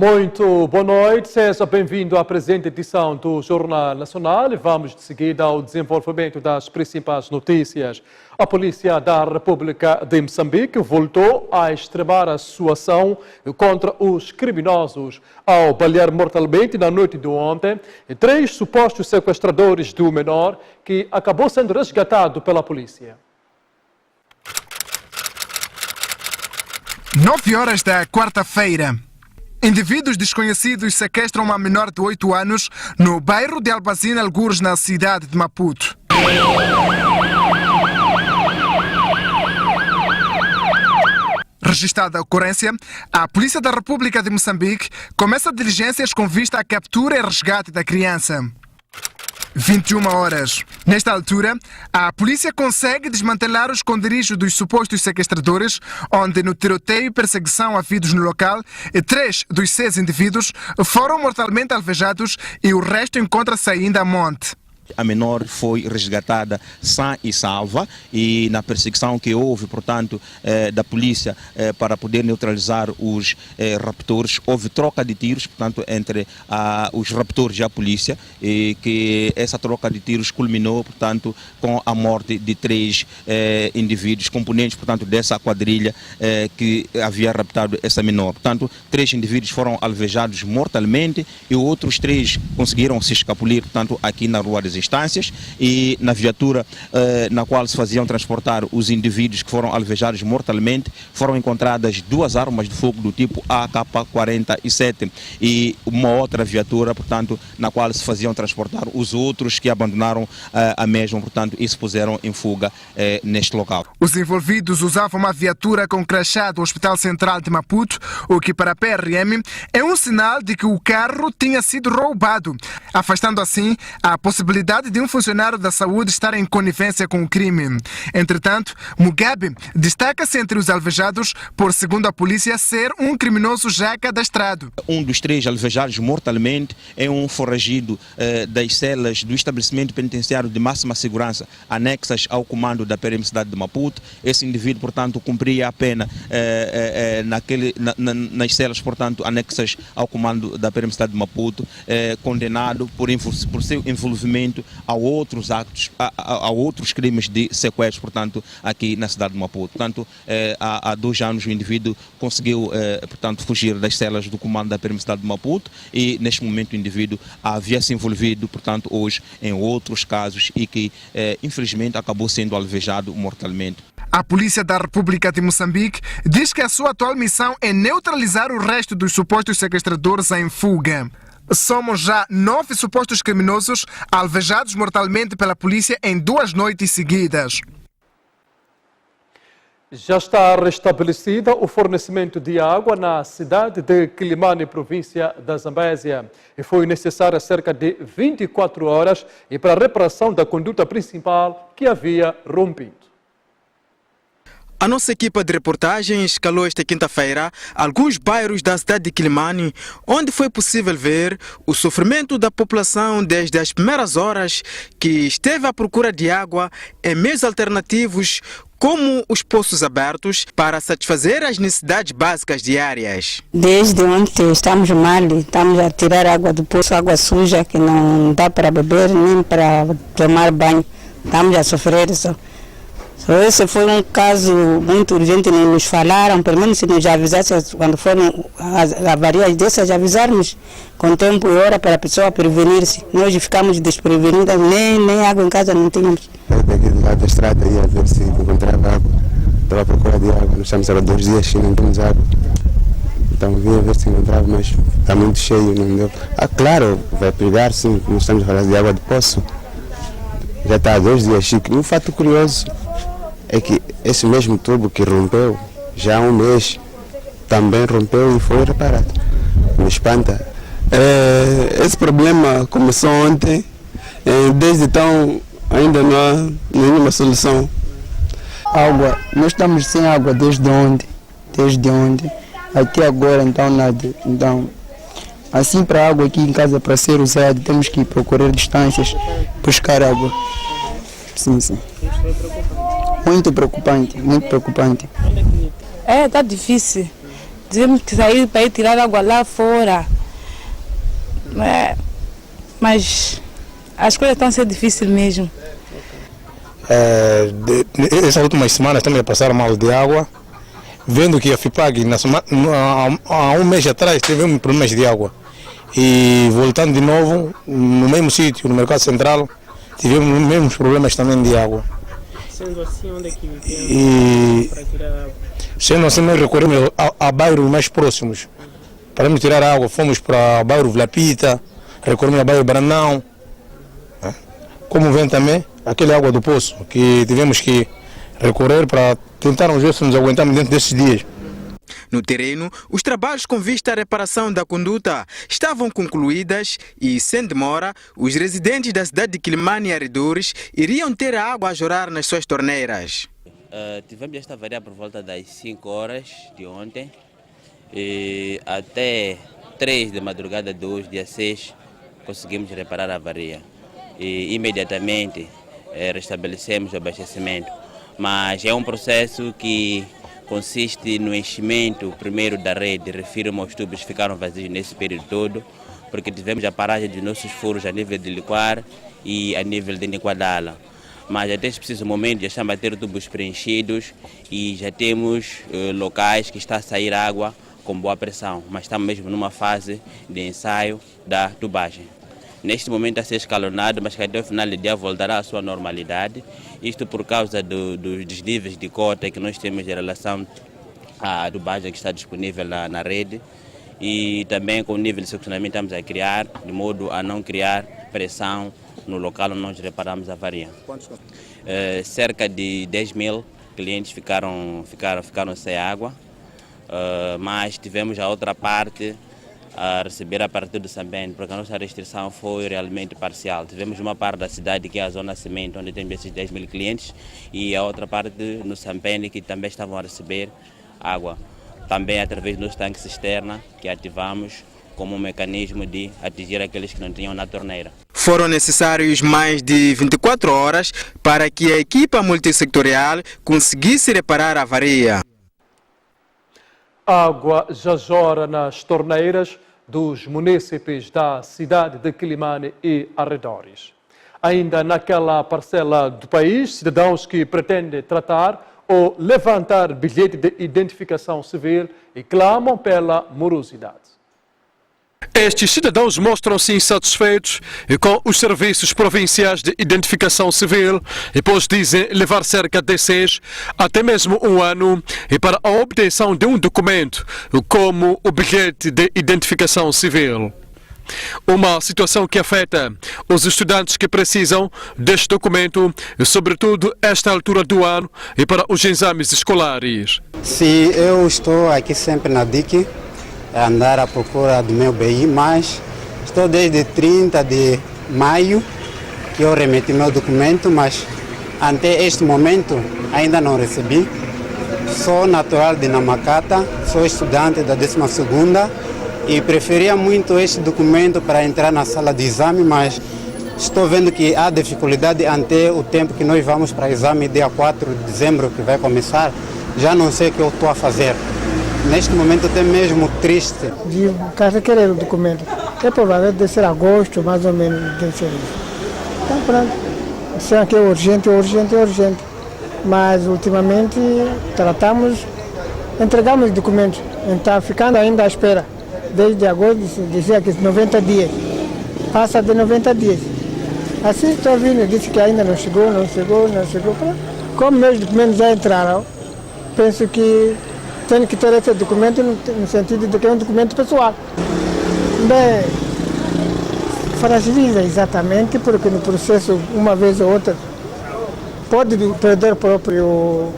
Muito boa noite, seja bem-vindo à presente edição do Jornal Nacional e vamos de seguida ao desenvolvimento das principais notícias. A Polícia da República de Moçambique voltou a extremar a sua ação contra os criminosos ao balear mortalmente na noite de ontem 3 supostos sequestradores do menor que acabou sendo resgatado pela polícia. 9 horas da quarta-feira. Indivíduos desconhecidos sequestram uma menor de 8 anos no bairro de Albazina, algures na cidade de Maputo. Registada a ocorrência, a Polícia da República de Moçambique começa diligências com vista à captura e resgate da criança. 21 horas. Nesta altura, a polícia consegue desmantelar o esconderijo dos supostos sequestradores, onde no tiroteio e perseguição havidos no local, 3 dos 6 indivíduos foram mortalmente alvejados e o resto encontra-se ainda a monte. A menor foi resgatada sã e salva e na perseguição que houve, portanto, da polícia para poder neutralizar os raptores, houve troca de tiros, portanto, entre os raptores e a polícia, e que essa troca de tiros culminou, portanto, com a morte de 3 indivíduos, componentes, portanto, dessa quadrilha que havia raptado essa menor. Portanto, 3 indivíduos foram alvejados mortalmente e outros 3 conseguiram se escapulir, portanto, aqui na Rua das Instâncias, e na viatura na qual se faziam transportar os indivíduos que foram alvejados mortalmente, foram encontradas 2 armas de fogo do tipo AK-47 e uma outra viatura, portanto, na qual se faziam transportar os outros que abandonaram a mesma, portanto, e se puseram em fuga neste local. Os envolvidos usavam uma viatura com crachá do Hospital Central de Maputo, o que para a PRM é um sinal de que o carro tinha sido roubado, afastando assim a possibilidade de um funcionário da saúde estar em conivência com o crime. Entretanto, Mugabe destaca-se entre os alvejados por, segundo a polícia, ser um criminoso já cadastrado. Um dos 3 alvejados mortalmente é um foragido das celas do estabelecimento penitenciário de máxima segurança anexas ao comando da PRM cidade de Maputo. Esse indivíduo, portanto, cumpria a pena nas celas, portanto, anexas ao comando da PRM cidade de Maputo, condenado por seu envolvimento a outros actos, a outros crimes de sequestro, portanto, aqui na cidade de Maputo. Portanto, há 2 anos o indivíduo conseguiu, portanto, fugir das celas do comando da PRM cidade de Maputo e, neste momento, o indivíduo havia se envolvido, portanto, hoje em outros casos e que, infelizmente, acabou sendo alvejado mortalmente. A Polícia da República de Moçambique diz que a sua atual missão é neutralizar o resto dos supostos sequestradores em fuga. Somos já 9 supostos criminosos alvejados mortalmente pela polícia em 2 noites seguidas. Já está restabelecida o fornecimento de água na cidade de Quilimane, província da Zambésia. E foi necessária cerca de 24 horas e para a reparação da conduta principal que havia rompido. A nossa equipa de reportagem escalou esta quinta-feira alguns bairros da cidade de Quilimane, onde foi possível ver o sofrimento da população desde as primeiras horas que esteve à procura de água em meios alternativos, como os poços abertos, para satisfazer as necessidades básicas diárias. Desde ontem estamos mal, estamos a tirar água do poço, água suja que não dá para beber nem para tomar banho. Estamos a sofrer só. Esse foi um caso muito urgente, nos falaram, pelo menos se nos avisassem, quando forem avarias dessas, avisarmos com tempo e hora para a pessoa prevenir-se. Nós ficamos desprevenidas, nem água em casa não tínhamos. Daqui do lado da estrada ia ver se encontrava água, estava à procura de água, nós estamos há 2 dias e não temos água. Então vinha ver se encontrava, mas está muito cheio, não deu. Claro, vai pegar sim, nós estamos a falar de água de poço. Já está há 2 dias, Chico. E um fato curioso é que esse mesmo tubo que rompeu, já há 1 mês, também rompeu e foi reparado. Me espanta. Esse problema começou ontem, desde então ainda não há nenhuma solução. Água, nós estamos sem água desde ontem, até agora, então nada. Então, assim, para a água aqui em casa para ser usada, temos que procurar distâncias, buscar água. Sim. Muito preocupante, muito preocupante. Está difícil. Tivemos que sair para ir tirar água lá fora. Mas as coisas estão a ser difíceis mesmo. Essas últimas semanas estamos a passar mal de água, vendo que a FIPAG há um mês atrás teve problemas de água e voltando de novo no mesmo sítio, no Mercado Central, tivemos os mesmos problemas também de água. Sendo assim, onde é que para tirar água? Sendo assim, nós recorremos a bairros mais próximos para nos tirar água. Fomos para o bairro Vlapita, recorremos ao bairro Brandão. Como vem também aquela água do poço, que tivemos que recorrer para tentarmos ver se nos aguentamos dentro desses dias. No terreno, os trabalhos com vista à reparação da conduta estavam concluídas e, sem demora, os residentes da cidade de Quilimane e arredores iriam ter a água a jorrar nas suas torneiras. Tivemos esta avaria por volta das 5 horas de ontem e até 3 de madrugada de hoje, dia 6, conseguimos reparar a avaria. E imediatamente restabelecemos o abastecimento. Mas é um processo que consiste no enchimento primeiro da rede, refiro-me aos tubos que ficaram vazios nesse período todo, porque tivemos a paragem de nossos furos a nível de Liquar e a nível de Niquadala. Mas até esse preciso momento já estamos a ter tubos preenchidos e já temos locais que está a sair água com boa pressão, mas estamos mesmo numa fase de ensaio da tubagem. Neste momento está a ser escalonado, mas que até o final do dia voltará à sua normalidade. Isto por causa dos níveis de cota que nós temos em relação à tubagem que está disponível na rede e também com o nível de seccionamento que estamos a criar, de modo a não criar pressão no local onde nós reparamos a avaria. Cerca de 10 mil clientes ficaram sem água, mas tivemos a outra parte a receber a partir do Sambene, porque a nossa restrição foi realmente parcial. Tivemos uma parte da cidade que é a Zona Cimento, onde temos esses 10 mil clientes, e a outra parte no Sambene, que também estavam a receber água. Também através dos tanques cisterna, que ativamos como um mecanismo de atingir aqueles que não tinham na torneira. Foram necessários mais de 24 horas para que a equipa multissectorial conseguisse reparar a avaria. Água já jorra nas torneiras dos munícipes da cidade de Quilimane e arredores. Ainda naquela parcela do país, cidadãos que pretendem tratar ou levantar bilhete de identificação civil e clamam pela morosidade. Estes cidadãos mostram-se insatisfeitos com os serviços provinciais de identificação civil e, pois dizem, levar cerca de 6 até mesmo um ano para a obtenção de um documento como o bilhete de identificação civil. Uma situação que afeta os estudantes que precisam deste documento, sobretudo esta altura do ano e para os exames escolares. Sim, eu estou aqui sempre na DIC, a andar à procura do meu BI, mas estou desde 30 de maio que eu remeti meu documento, mas até este momento ainda não recebi. Sou natural de Namacata, sou estudante da 12ª e preferia muito este documento para entrar na sala de exame, mas estou vendo que há dificuldade até o tempo que nós vamos para o exame, dia 4 de dezembro que vai começar. Já não sei o que eu estou a fazer. Neste momento até mesmo triste. De casa querer o documento. É provável de ser agosto, mais ou menos, de ser isso. Então pronto. Se aqui é urgente. Mas ultimamente entregamos documentos. Então ficando ainda à espera. Desde agosto dizia que 90 dias. Passa de 90 dias. Assim estou vindo, disse que ainda não chegou. Como meus documentos já entraram, penso que tenho que ter esse documento no sentido de que é um documento pessoal. Bem, fragiliza exatamente, porque no processo, uma vez ou outra, pode perder o próprio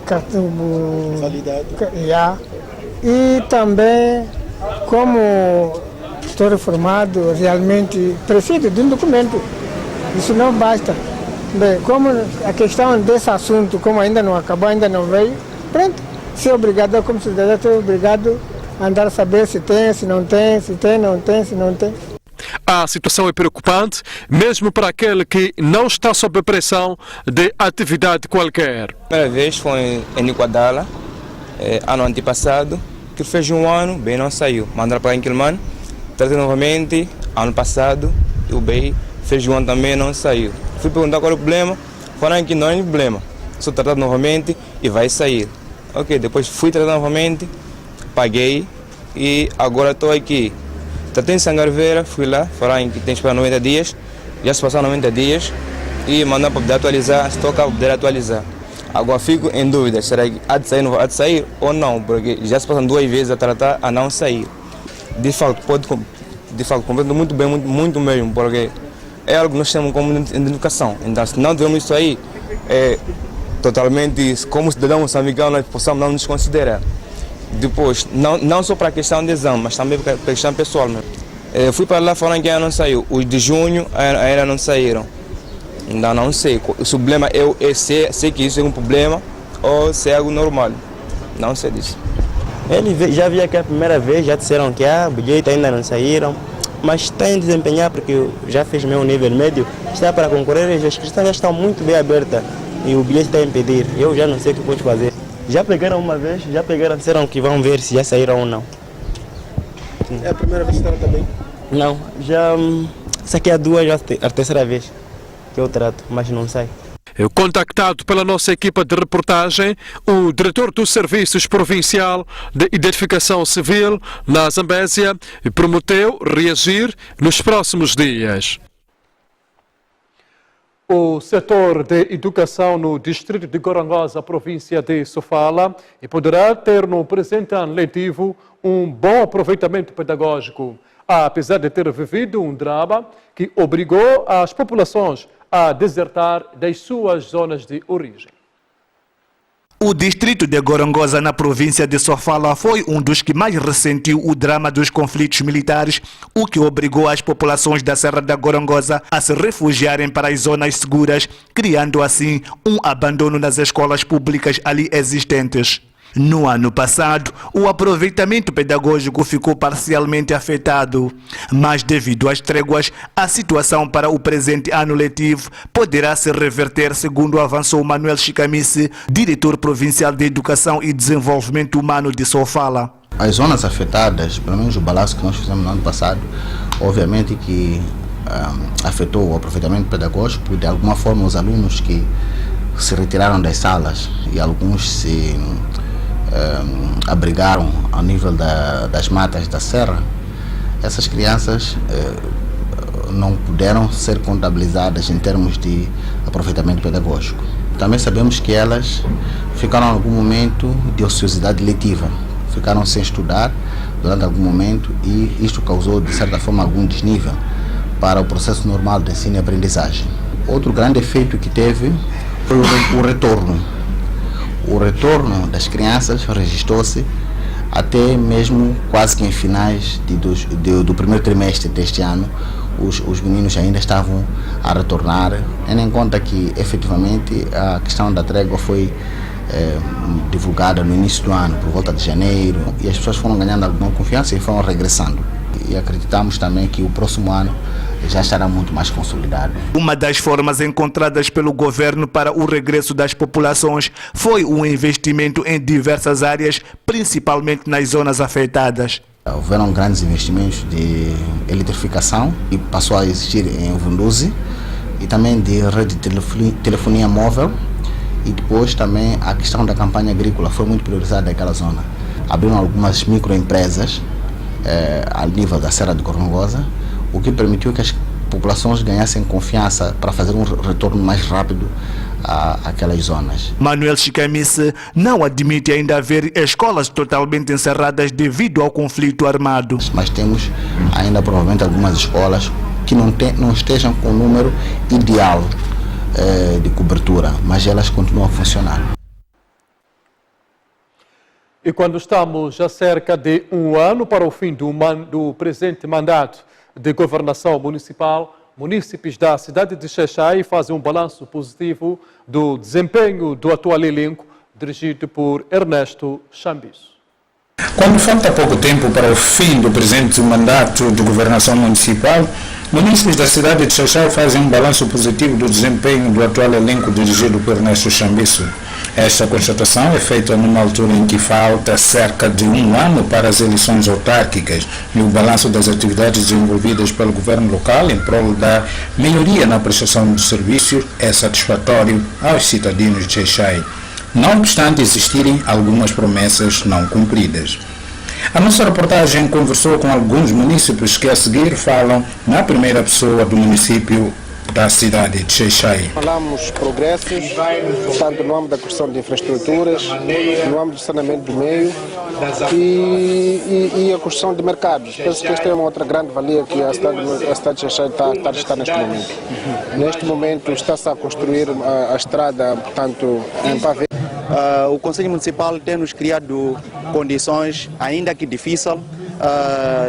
cartão. Validade. E também, como estou reformado, realmente preciso de um documento. Isso não basta. Bem, como a questão desse assunto, como ainda não acabou, ainda não veio, pronto. Ser obrigado, como cidadão, ser obrigado a andar a saber se tem, se não tem, se tem, não tem, se não tem. A situação é preocupante, mesmo para aquele que não está sob pressão de atividade qualquer. A primeira vez foi em Niquadala, ano antepassado, que fez um ano, bem não saiu. Mandaram para Inquilman, tratei novamente, ano passado, o bem fez um ano também, não saiu. Fui perguntar qual é o problema, falaram que não é problema, sou tratado novamente e vai sair. Ok, depois fui tratado novamente, paguei e agora estou aqui. Tratei em Sangarveira, fui lá, falaram que tem que esperar 90 dias, já se passaram 90 dias e mandaram para poder atualizar, estou cá para poder atualizar. Agora fico em dúvida, será que há de sair, não há de sair ou não, porque já se passam 2 vezes a tratar a não sair. De fato, compreendo muito bem, muito mesmo, porque é algo que nós temos como identificação. Então, se não tivermos isso aí, é totalmente, como cidadão moçambicano, nós possamos não nos considerar. Depois, não só para a questão de exame, mas também para a questão pessoal mesmo. Fui para lá falando que ainda não saiu, os de junho ainda não saíram. Ainda não sei, o problema é sei que isso é um problema ou se é algo normal, não sei disso. Ele já via que a primeira vez, já disseram que o bilhete ainda não saíram, mas tem de desempenhar porque já fez meu nível médio, está para concorrer e as inscrições já estão muito bem abertas e o bilhete está a impedir, eu já não sei o que pode fazer. Já pegaram uma vez, disseram que vão ver se já saíram ou não. É a primeira vez que está também? Não, já saquei a 2, já a terceira vez que eu trato, mas não sai. Contactado pela nossa equipa de reportagem, o diretor do Serviços Provincial de Identificação Civil na Zambésia prometeu reagir nos próximos dias. O setor de educação no distrito de Gorongosa, província de Sofala, poderá ter no presente ano letivo um bom aproveitamento pedagógico, apesar de ter vivido um drama que obrigou as populações a desertar das suas zonas de origem. O distrito de Gorongosa, na província de Sofala, foi um dos que mais ressentiu o drama dos conflitos militares, o que obrigou as populações da Serra da Gorongosa a se refugiarem para as zonas seguras, criando assim um abandono nas escolas públicas ali existentes. No ano passado, o aproveitamento pedagógico ficou parcialmente afetado, mas devido às tréguas, a situação para o presente ano letivo poderá se reverter, segundo avançou Manuel Chicamice, diretor provincial de Educação e Desenvolvimento Humano de Sofala. As zonas afetadas, pelo menos o balanço que nós fizemos no ano passado, obviamente que afetou o aproveitamento pedagógico, de alguma forma os alunos que se retiraram das salas e alguns se abrigaram ao nível das matas da serra, essas crianças não puderam ser contabilizadas em termos de aproveitamento pedagógico. Também sabemos que elas ficaram em algum momento de ociosidade letiva, ficaram sem estudar durante algum momento e isto causou de certa forma algum desnível para o processo normal de ensino e aprendizagem. Outro grande efeito que teve foi o retorno. O retorno das crianças registrou-se até mesmo quase que em finais do primeiro trimestre deste ano. Os meninos ainda estavam a retornar, tendo em conta que efetivamente a questão da trégua foi divulgada no início do ano, por volta de janeiro, e as pessoas foram ganhando alguma confiança e foram regressando. E acreditamos também que o próximo ano já estará muito mais consolidado. Uma das formas encontradas pelo governo para o regresso das populações foi um investimento em diversas áreas, principalmente nas zonas afetadas. Houveram grandes investimentos de eletrificação e passou a existir em Vunduzi, e também de rede de telefonia móvel, e depois também a questão da campanha agrícola foi muito priorizada naquela zona. Abriram algumas microempresas ao nível da Serra de Gorongosa, o que permitiu que as populações ganhassem confiança para fazer um retorno mais rápido àquelas zonas. Manuel Chicamice não admite ainda haver escolas totalmente encerradas devido ao conflito armado. Mas temos ainda provavelmente algumas escolas que não estejam com o número ideal de cobertura, mas elas continuam a funcionar. E quando estamos a cerca de um ano para o fim do presente mandato de governação municipal, munícipes da cidade de Xaixai fazem um balanço positivo do desempenho do atual elenco, dirigido por Ernesto Chambiso. Quando falta pouco tempo para o fim do presente mandato de governação municipal, munícipes da cidade de Xaixai fazem um balanço positivo do desempenho do atual elenco dirigido por Ernesto Chambiso. Esta constatação é feita numa altura em que falta cerca de um ano para as eleições autárquicas e o balanço das atividades desenvolvidas pelo governo local em prol da melhoria na prestação de serviços é satisfatório aos cidadãos de Xai-Xai, não obstante existirem algumas promessas não cumpridas. A nossa reportagem conversou com alguns munícipes que a seguir falam na primeira pessoa do município da cidade de Xai-Xai. Falamos progressos, tanto no âmbito da construção de infraestruturas, no âmbito do saneamento do meio e a construção de mercados. Penso que esta é uma outra grande valia que a cidade de Xai-Xai está neste momento. Neste momento está-se a construir a estrada, portanto, em pavê. O Conselho Municipal tem nos criado condições, ainda que difíceis,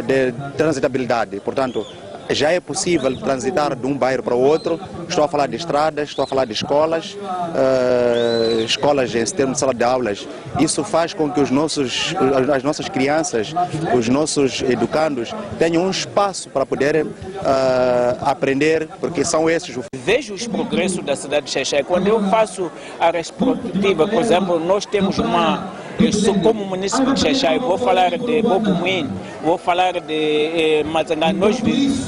de transitabilidade. Portanto, já é possível transitar de um bairro para o outro. Estou a falar de estradas, estou a falar de escolas, escolas em termos de sala de aulas. Isso faz com que as nossas crianças, os nossos educandos tenham um espaço para poderem aprender, porque são esses. Vejo os progressos da cidade de Xai-Xai. Quando eu faço a retrospectiva, por exemplo, nós temos eu sou como município de Xai-Xai, vou falar de Bocomuim, vou falar de Mazangá. Nós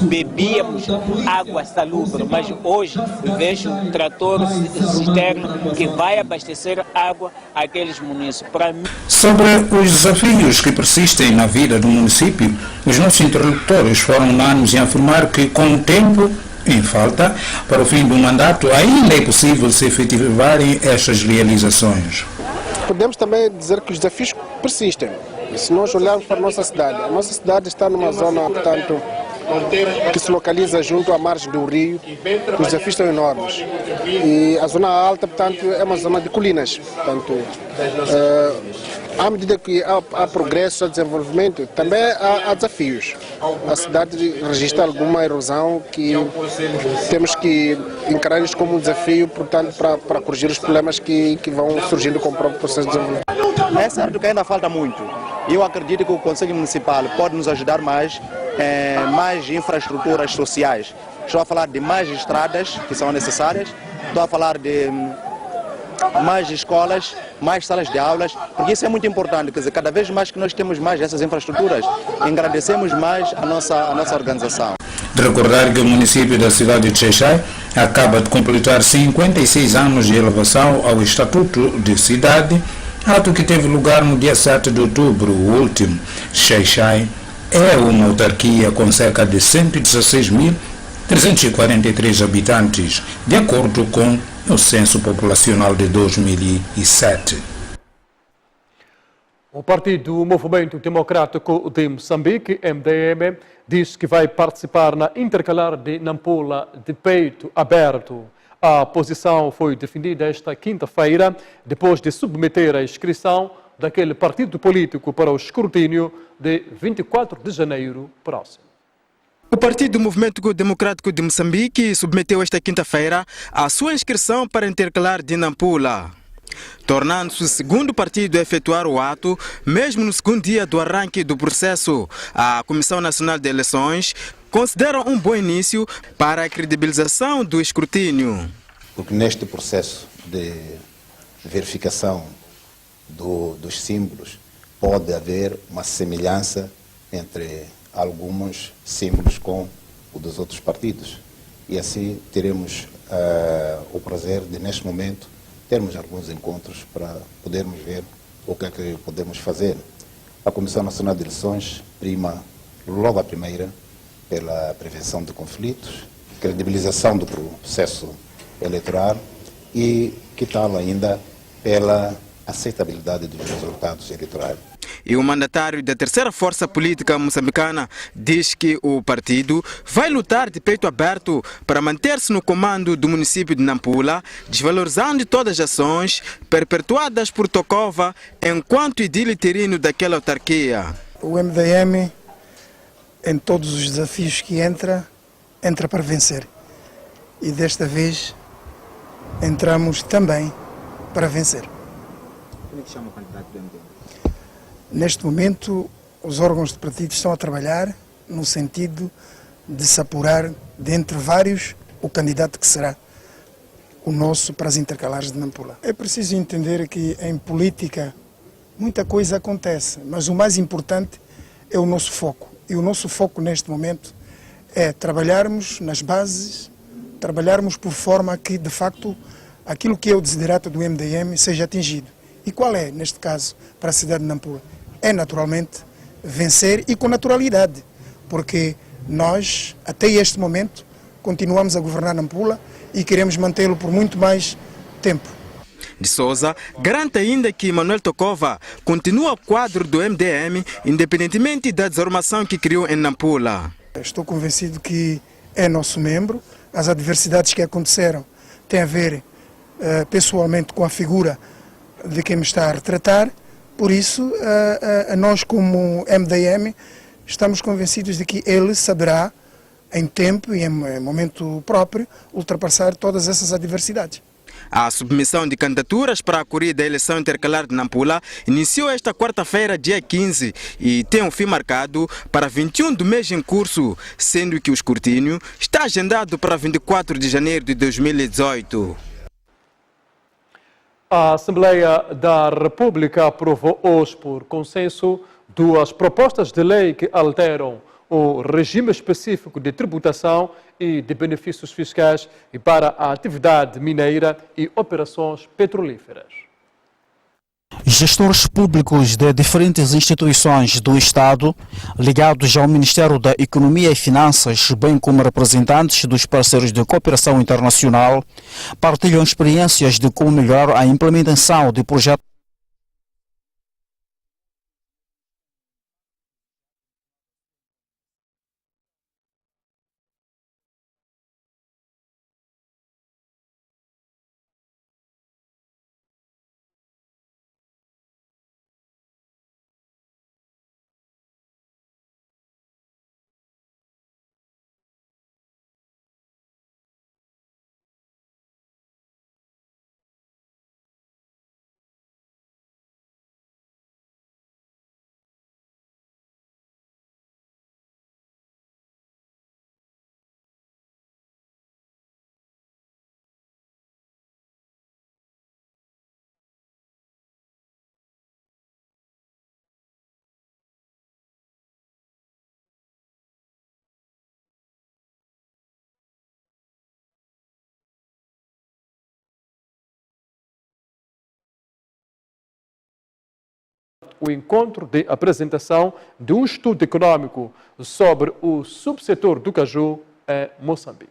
bebíamos água salubre, mas hoje vejo um trator cisterna que vai abastecer água àqueles municípios. Sobre os desafios que persistem na vida do município, os nossos interlocutores foram unânimes em afirmar que, com o tempo em falta para o fim do mandato, ainda é possível se efetivarem estas realizações. Podemos também dizer que os desafios persistem. E se nós olharmos para a nossa cidade está numa zona, portanto, que se localiza junto à margem do rio, os desafios são enormes. E a zona alta, portanto, é uma zona de colinas. Portanto, à medida que há progresso, há desenvolvimento, também há desafios. A cidade registra alguma erosão que temos que encarar isso como um desafio, portanto, para corrigir os problemas que vão surgindo com o próprio processo de desenvolvimento. É certo que ainda falta muito. Eu acredito que o Conselho Municipal pode nos ajudar mais em mais infraestruturas sociais. Estou a falar de mais estradas que são necessárias, estou a falar de mais escolas, mais salas de aulas, porque isso é muito importante. Quer dizer, cada vez mais que nós temos mais essas infraestruturas, engrandecemos mais a nossa organização. De recordar que o município da cidade de Xai-Xai acaba de completar 56 anos de elevação ao Estatuto de Cidade, ato que teve lugar no dia 7 de outubro, o último. Xai-Xai é uma autarquia com cerca de 116.343 habitantes, de acordo com o Censo Populacional de 2007. O Partido Movimento Democrático de Moçambique, MDM, diz que vai participar na intercalar de Nampula de peito aberto. A posição foi definida esta quinta-feira, depois de submeter a inscrição daquele partido político para o escrutínio de 24 de janeiro próximo. O Partido Movimento Democrático de Moçambique submeteu esta quinta-feira a sua inscrição para intercalar de Nampula, tornando-se o segundo partido a efetuar o ato, mesmo no segundo dia do arranque do processo. A Comissão Nacional de Eleições considera um bom início para a credibilização do escrutínio. Porque neste processo de verificação dos símbolos pode haver uma semelhança entre alguns símbolos com o dos outros partidos. E assim teremos o prazer de, neste momento, termos alguns encontros para podermos ver o que é que podemos fazer. A Comissão Nacional de Eleições prima logo a primeira pela prevenção de conflitos, credibilização do processo eleitoral e, que tal ainda, pela aceitabilidade dos resultados eleitorais. E o mandatário da terceira força política moçambicana diz que o partido vai lutar de peito aberto para manter-se no comando do município de Nampula, desvalorizando todas as ações perpetuadas por Tokova enquanto edil interino daquela autarquia. O MDM, em todos os desafios que entra para vencer. E desta vez entramos também para vencer. Como é que chama o candidato do MDM? Neste momento, os órgãos de partido estão a trabalhar no sentido de se apurar, dentre vários, o candidato que será o nosso para as intercalares de Nampula. É preciso entender que em política muita coisa acontece, mas o mais importante é o nosso foco. E o nosso foco neste momento é trabalharmos nas bases, trabalharmos por forma a que, de facto, aquilo que é o desiderato do MDM seja atingido. E qual é, neste caso, para a cidade de Nampula? É, naturalmente, vencer e com naturalidade, porque nós, até este momento, continuamos a governar Nampula e queremos mantê-lo por muito mais tempo. De Souza garante ainda que Manuel Tokova continua quadro do MDM, independentemente da desarmação que criou em Nampula. Estou convencido que é nosso membro. As adversidades que aconteceram têm a ver pessoalmente com a figura de quem me está a retratar. Por isso, nós como MDM estamos convencidos de que ele saberá, em tempo e em momento próprio, ultrapassar todas essas adversidades. A submissão de candidaturas para a corrida da eleição intercalar de Nampula iniciou esta quarta-feira, dia 15, e tem um fim marcado para 21 do mês em curso, sendo que o escrutínio está agendado para 24 de janeiro de 2018. A Assembleia da República aprovou hoje, por consenso, 2 propostas de lei que alteram o regime específico de tributação e de benefícios fiscais e para a atividade mineira e operações petrolíferas. Gestores públicos de diferentes instituições do Estado, ligados ao Ministério da Economia e Finanças, bem como representantes dos parceiros de cooperação internacional, partilham experiências de como melhorar a implementação de projetos o encontro de apresentação de um estudo econômico sobre o subsetor do caju em Moçambique.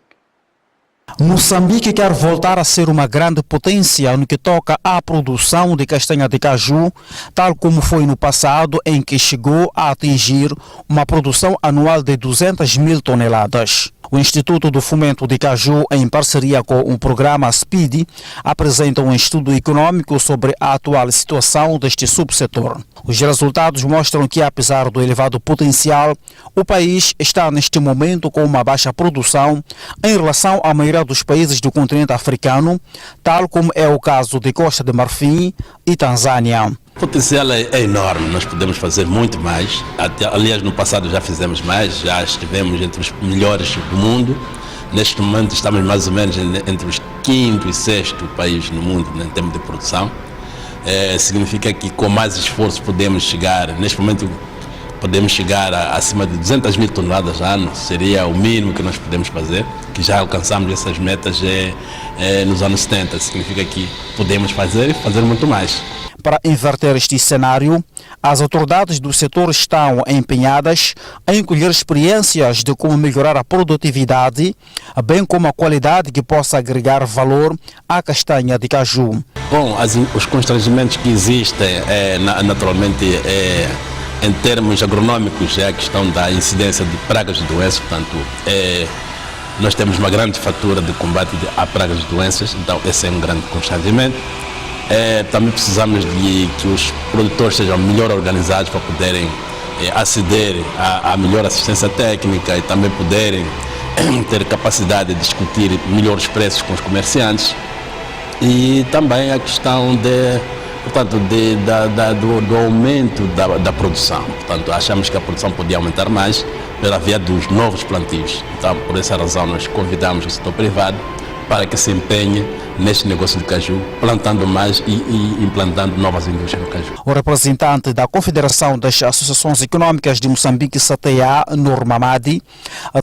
Moçambique quer voltar a ser uma grande potência no que toca à produção de castanha de caju, tal como foi no passado, em que chegou a atingir uma produção anual de 200 mil toneladas. O Instituto do Fomento de Caju, em parceria com o programa SPID, apresenta um estudo econômico sobre a atual situação deste subsetor. Os resultados mostram que, apesar do elevado potencial, o país está neste momento com uma baixa produção em relação à maioria dos países do continente africano, tal como é o caso de Costa de Marfim e Tanzânia. O potencial é enorme, nós podemos fazer muito mais. Aliás, no passado já fizemos mais, já estivemos entre os melhores do mundo. Neste momento estamos mais ou menos entre os 5º e 6º países no mundo em termos de produção. Significa que com mais esforço podemos chegar, neste momento podemos chegar acima de 200 mil toneladas a ano, seria o mínimo que nós podemos fazer, que já alcançamos essas metas nos anos 70, significa que podemos fazer e fazer muito mais. Para inverter este cenário, as autoridades do setor estão empenhadas em colher experiências de como melhorar a produtividade, bem como a qualidade que possa agregar valor à castanha de caju. Bom, os constrangimentos que existem, naturalmente, em termos agronômicos, é a questão da incidência de pragas e doenças, portanto, nós temos uma grande fatura de combate a pragas e doenças, então esse é um grande constrangimento. Também precisamos de que os produtores sejam melhor organizados para poderem aceder à melhor assistência técnica e também poderem ter capacidade de discutir melhores preços com os comerciantes. E também a questão do aumento da produção. Portanto, achamos que a produção podia aumentar mais pela via dos novos plantios. Então, por essa razão, nós convidamos o setor privado para que se empenhe neste negócio de caju, plantando mais e implantando novas indústrias no caju. O representante da Confederação das Associações Econômicas de Moçambique, CTA, Nur Mamadi,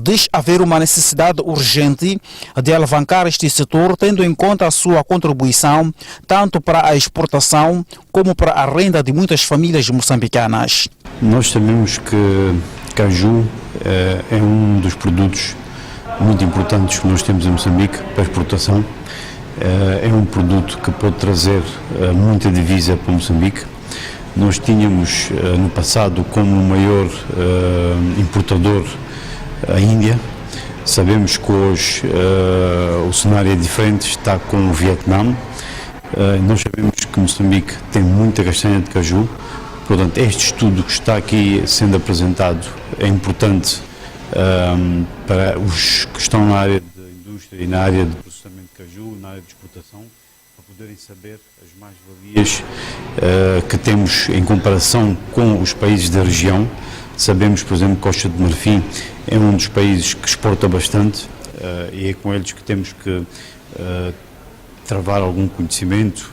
diz haver uma necessidade urgente de alavancar este setor, tendo em conta a sua contribuição tanto para a exportação como para a renda de muitas famílias moçambicanas. Nós sabemos que caju é um dos produtos muito importantes que nós temos em Moçambique para exportação. É um produto que pode trazer muita divisa para Moçambique. Nós tínhamos no passado como maior importador a Índia. Sabemos que hoje o cenário é diferente, está com o Vietnã. Nós sabemos que Moçambique tem muita castanha de caju. Portanto, este estudo que está aqui sendo apresentado é importante para os que estão na área da indústria e na área de processamento de caju, na área de exportação, para poderem saber as mais-valias que temos em comparação com os países da região. Sabemos, por exemplo, que Costa de Marfim é um dos países que exporta bastante e é com eles que temos que travar algum conhecimento,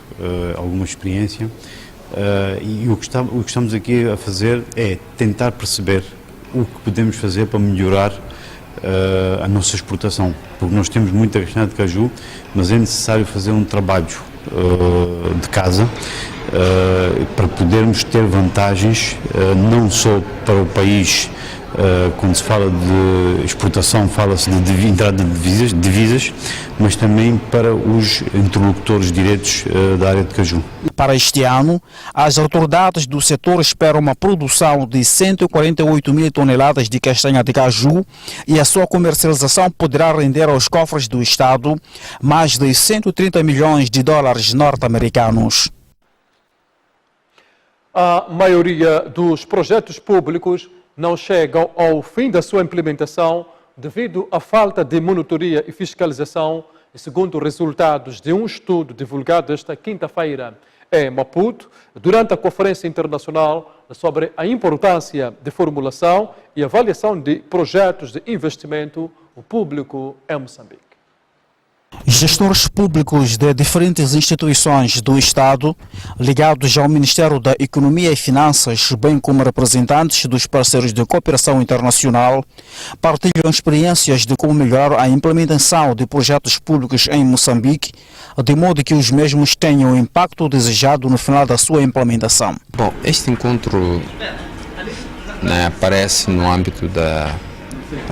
alguma experiência. E o que estamos aqui a fazer é tentar perceber o que podemos fazer para melhorar a nossa exportação, porque nós temos muita castanha de caju, mas é necessário fazer um trabalho de casa para podermos ter vantagens não só para o país. Quando se fala de exportação, fala-se de entrada de divisas, mas também para os interlocutores diretos da área de caju. Para este ano, as autoridades do setor esperam uma produção de 148 mil toneladas de castanha de caju e a sua comercialização poderá render aos cofres do Estado mais de 130 milhões de dólares norte-americanos. A maioria dos projetos públicos não chegam ao fim da sua implementação devido à falta de monitoria e fiscalização, segundo resultados de um estudo divulgado esta quinta-feira em Maputo, durante a Conferência Internacional sobre a importância de formulação e avaliação de projetos de investimento público em Moçambique. Gestores públicos de diferentes instituições do Estado, ligados ao Ministério da Economia e Finanças, bem como representantes dos parceiros de cooperação internacional, partilham experiências de como melhorar a implementação de projetos públicos em Moçambique, de modo que os mesmos tenham o impacto desejado no final da sua implementação. Bom, este encontro aparece no âmbito da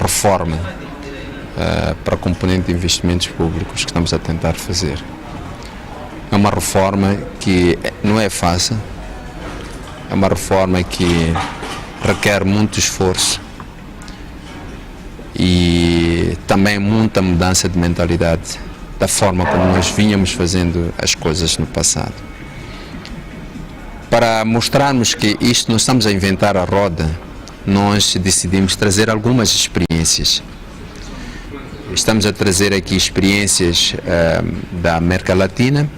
reforma para a componente de investimentos públicos que estamos a tentar fazer. É uma reforma que não é fácil, é uma reforma que requer muito esforço e também muita mudança de mentalidade da forma como nós vínhamos fazendo as coisas no passado. Para mostrarmos que isto não estamos a inventar a roda, nós decidimos trazer algumas experiências. Estamos a trazer aqui experiências da América Latina,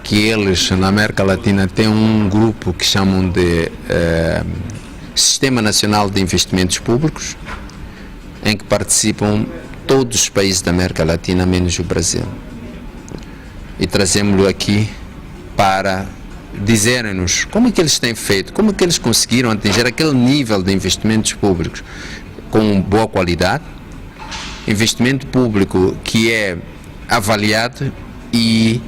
que eles na América Latina têm um grupo que chamam de Sistema Nacional de Investimentos Públicos, em que participam todos os países da América Latina, menos o Brasil. E trazemos-lo aqui para dizerem-nos como é que eles têm feito, como é que eles conseguiram atingir aquele nível de investimentos públicos com boa qualidade, investimento público que é avaliado e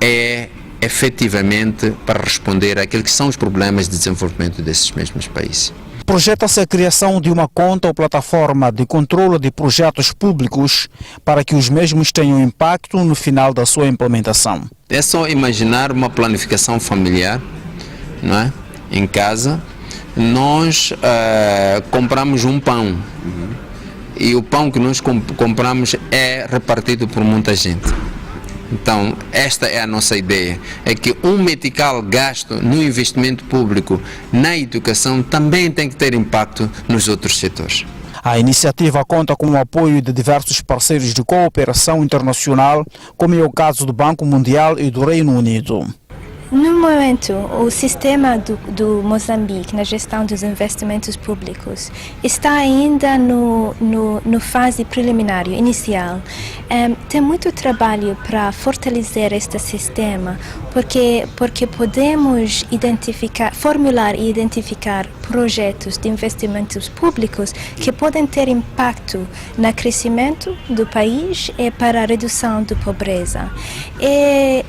é efetivamente para responder àqueles que são os problemas de desenvolvimento desses mesmos países. Projeta-se a criação de uma conta ou plataforma de controle de projetos públicos para que os mesmos tenham impacto no final da sua implementação. É só imaginar uma planificação familiar, não é? Em casa, nós compramos um pão. E o pão que nós compramos é repartido por muita gente. Então, esta é a nossa ideia, é que um metical gasto no investimento público, na educação, também tem que ter impacto nos outros setores. A iniciativa conta com o apoio de diversos parceiros de cooperação internacional, como é o caso do Banco Mundial e do Reino Unido. No momento, o sistema do Moçambique na gestão dos investimentos públicos está ainda no fase preliminar, inicial. Tem muito trabalho para fortalecer este sistema, porque podemos formular e identificar projetos de investimentos públicos que podem ter impacto no crescimento do país e para a redução da pobreza. E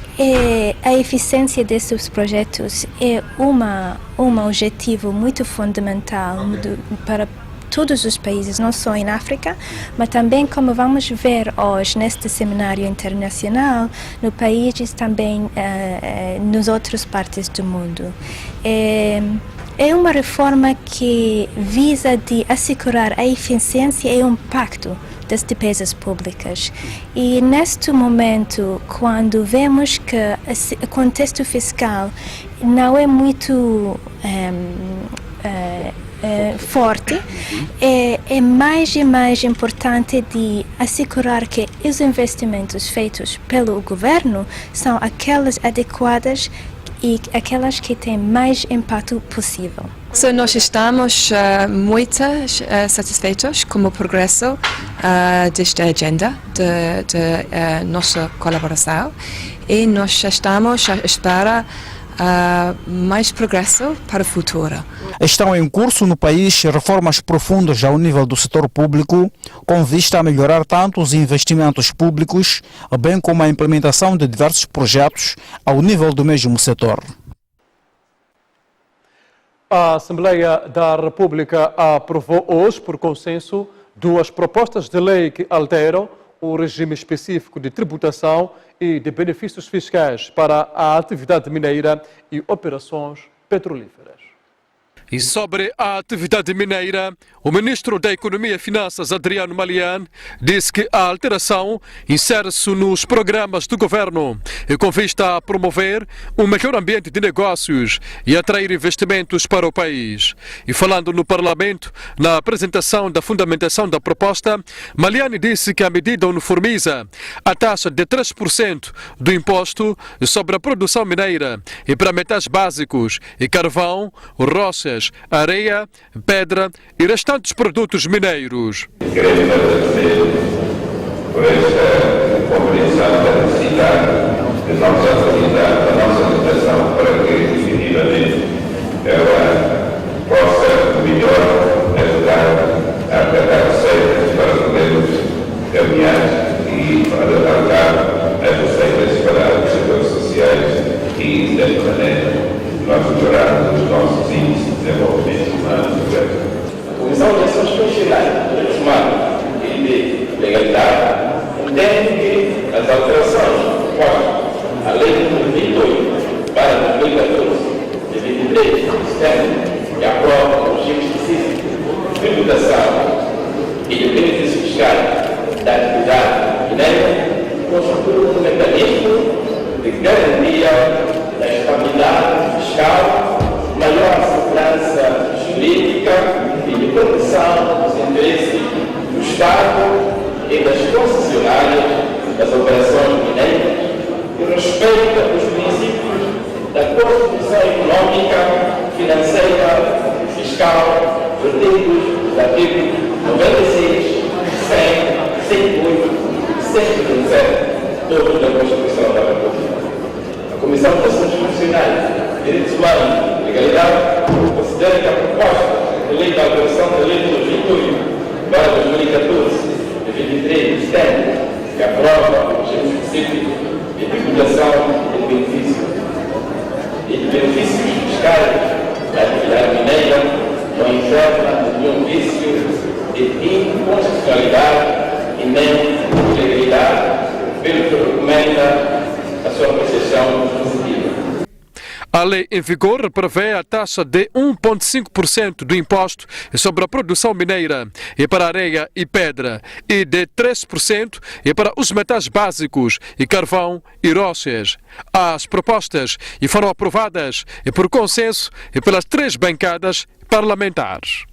a eficiência desses projetos é um objetivo muito fundamental para todos os países, não só em África, mas também, como vamos ver hoje neste seminário internacional, no países também nas outras partes do mundo. É uma reforma que visa de assegurar a eficiência e o impacto das despesas públicas. E neste momento, quando vemos que o contexto fiscal não é muito forte, é mais e mais importante de assegurar que os investimentos feitos pelo governo são aquelas adequadas e aquelas que têm mais impacto possível. Nós estamos muito satisfeitos com o progresso desta agenda de nossa colaboração e nós estamos à espera mais progresso para o futuro. Estão em curso no país reformas profundas ao nível do setor público, com vista a melhorar tanto os investimentos públicos, bem como a implementação de diversos projetos ao nível do mesmo setor. A Assembleia da República aprovou hoje, por consenso, 2 propostas de lei que alteram o regime específico de tributação e de benefícios fiscais para a atividade mineira e operações petrolíferas. E sobre a atividade mineira, o ministro da Economia e Finanças, Adriano Malian, disse que a alteração insere-se nos programas do governo e com vista a promover um melhor ambiente de negócios e atrair investimentos para o país. E falando no Parlamento, na apresentação da fundamentação da proposta, Malian disse que a medida uniformiza a taxa de 3% do imposto sobre a produção mineira e para metais básicos e carvão, rochas, areia, pedra e restantes produtos mineiros. Queremos agradecer por esta compreensão da necessidade de nós atualizar a nossa legislação para que, definitivamente, ela possa melhor ajudar a arrecadar receitas para podermos caminhar e para arrecadar as receitas para os setores sociais e, desta maneira, nós melhorarmos os nossos índices de desenvolvimento humano. A Comissão de Ações Constitucionais de Direitos Humanos e de Legalidade entende que as alterações propostas à Lei nº 28 para 2014, de 23 de setembro, que aprova o regime específico de tributação e de benefícios fiscais da atividade mineira, constitui um mecanismo de garantia da estabilidade fiscal, maior segurança jurídica e de proteção dos interesses do Estado e das concessionárias das operações mineiras e respeita os princípios da Constituição Econômica, Financeira e Fiscal vertidos do artigo 96, 100, 108 e 117, todos da Constituição da República. A Comissão de Assuntos Constitucionais, Direitos Humanos e Legalidade considera que a proposta de lei de alteração da Lei nº 28 para 2014, de 23 de setembro, que aprova o regime específico de tributação e de benefícios fiscais da atividade mineira, não encerra nenhum vício de inconstitucionalidade e nem de ilegalidade, pelo que recomenda a sua apreciação positiva. A lei em vigor prevê a taxa de 1,5% do imposto sobre a produção mineira e para areia e pedra e de 3% e para os metais básicos e carvão e rochas. As propostas foram aprovadas por consenso e pelas 3 bancadas parlamentares.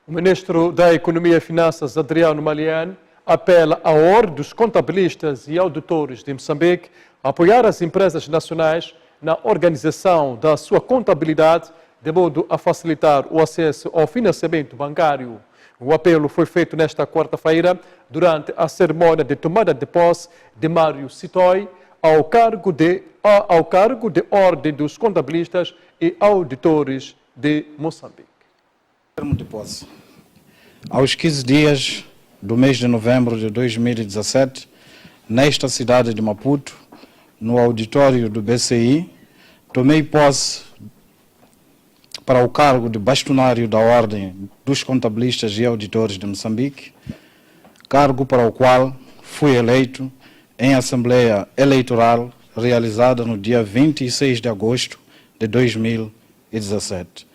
O ministro da Economia e Finanças, Adriano Malian, apela à Ordem dos Contabilistas e Auditores de Moçambique a apoiar as empresas nacionais na organização da sua contabilidade, de modo a facilitar o acesso ao financiamento bancário. O apelo foi feito nesta quarta-feira, durante a cerimônia de tomada de posse de Mário Sitoi, ao cargo de Ordem dos Contabilistas e Auditores de Moçambique. Termo de posse. Aos 15 dias do mês de novembro de 2017, nesta cidade de Maputo, no auditório do BCI, tomei posse para o cargo de bastonário da Ordem dos Contabilistas e Auditores de Moçambique, cargo para o qual fui eleito em Assembleia Eleitoral realizada no dia 26 de agosto de 2017.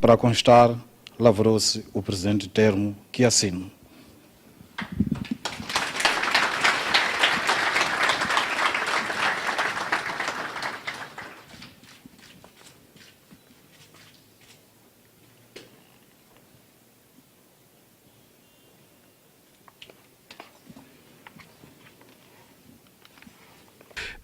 Para constar, lavrou-se o presente termo que assino.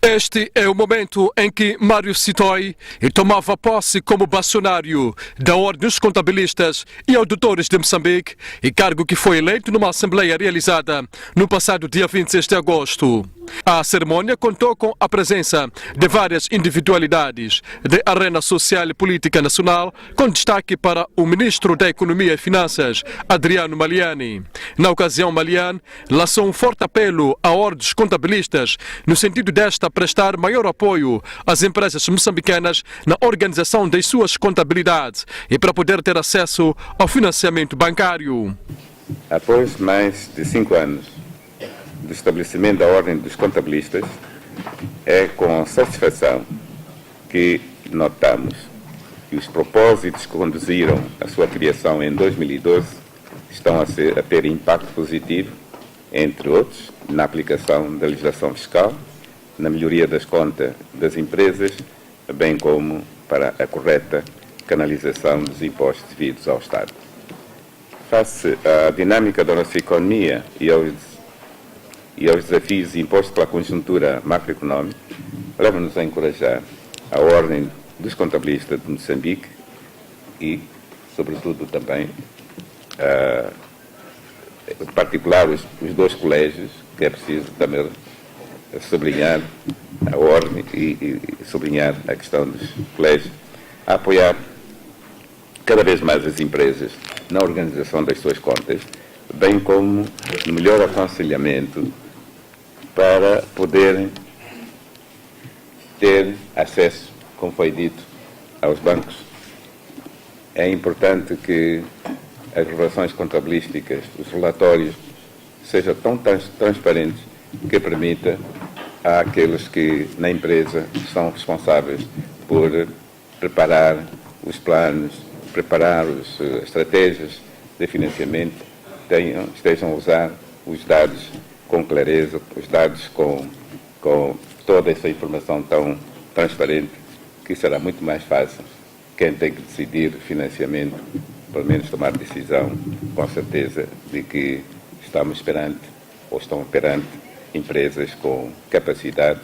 Este é o momento em que Mário Sitoi tomava posse como bastonário da Ordem dos Contabilistas e Auditores de Moçambique, e cargo que foi eleito numa assembleia realizada no passado dia 26 de agosto. A cerimônia contou com a presença de várias individualidades da arena social e política nacional, com destaque para o Ministro da Economia e Finanças, Adriano Maliani. Na ocasião, Maliani lançou um forte apelo à Ordem dos Contabilistas, no sentido desta prestar maior apoio às empresas moçambicanas na organização das suas contabilidades e para poder ter acesso ao financiamento bancário. Após mais de 5 anos do estabelecimento da Ordem dos Contabilistas, é com satisfação que notamos que os propósitos que conduziram à sua criação em 2012 estão a ter impacto positivo, entre outros, na aplicação da legislação fiscal, na melhoria das contas das empresas, bem como para a correta canalização dos impostos devidos ao Estado. Face à dinâmica da nossa economia e aos desafios impostos pela conjuntura macroeconómica, leva-nos a encorajar a Ordem dos Contabilistas de Moçambique e, sobretudo, também, em particular, os dois colégios, que é preciso também sublinhar a ordem e sublinhar a questão dos colégios, a apoiar cada vez mais as empresas na organização das suas contas, bem como no melhor aconselhamento para poderem ter acesso, como foi dito, aos bancos. É importante que as relações contabilísticas, os relatórios, sejam tão transparentes que permita àqueles que na empresa são responsáveis por preparar os planos, preparar as estratégias de financiamento, estejam a usar os dados com clareza, os dados com toda essa informação tão transparente, que será muito mais fácil quem tem que decidir financiamento, pelo menos tomar decisão com certeza de que estamos perante, ou estão perante, empresas com capacidade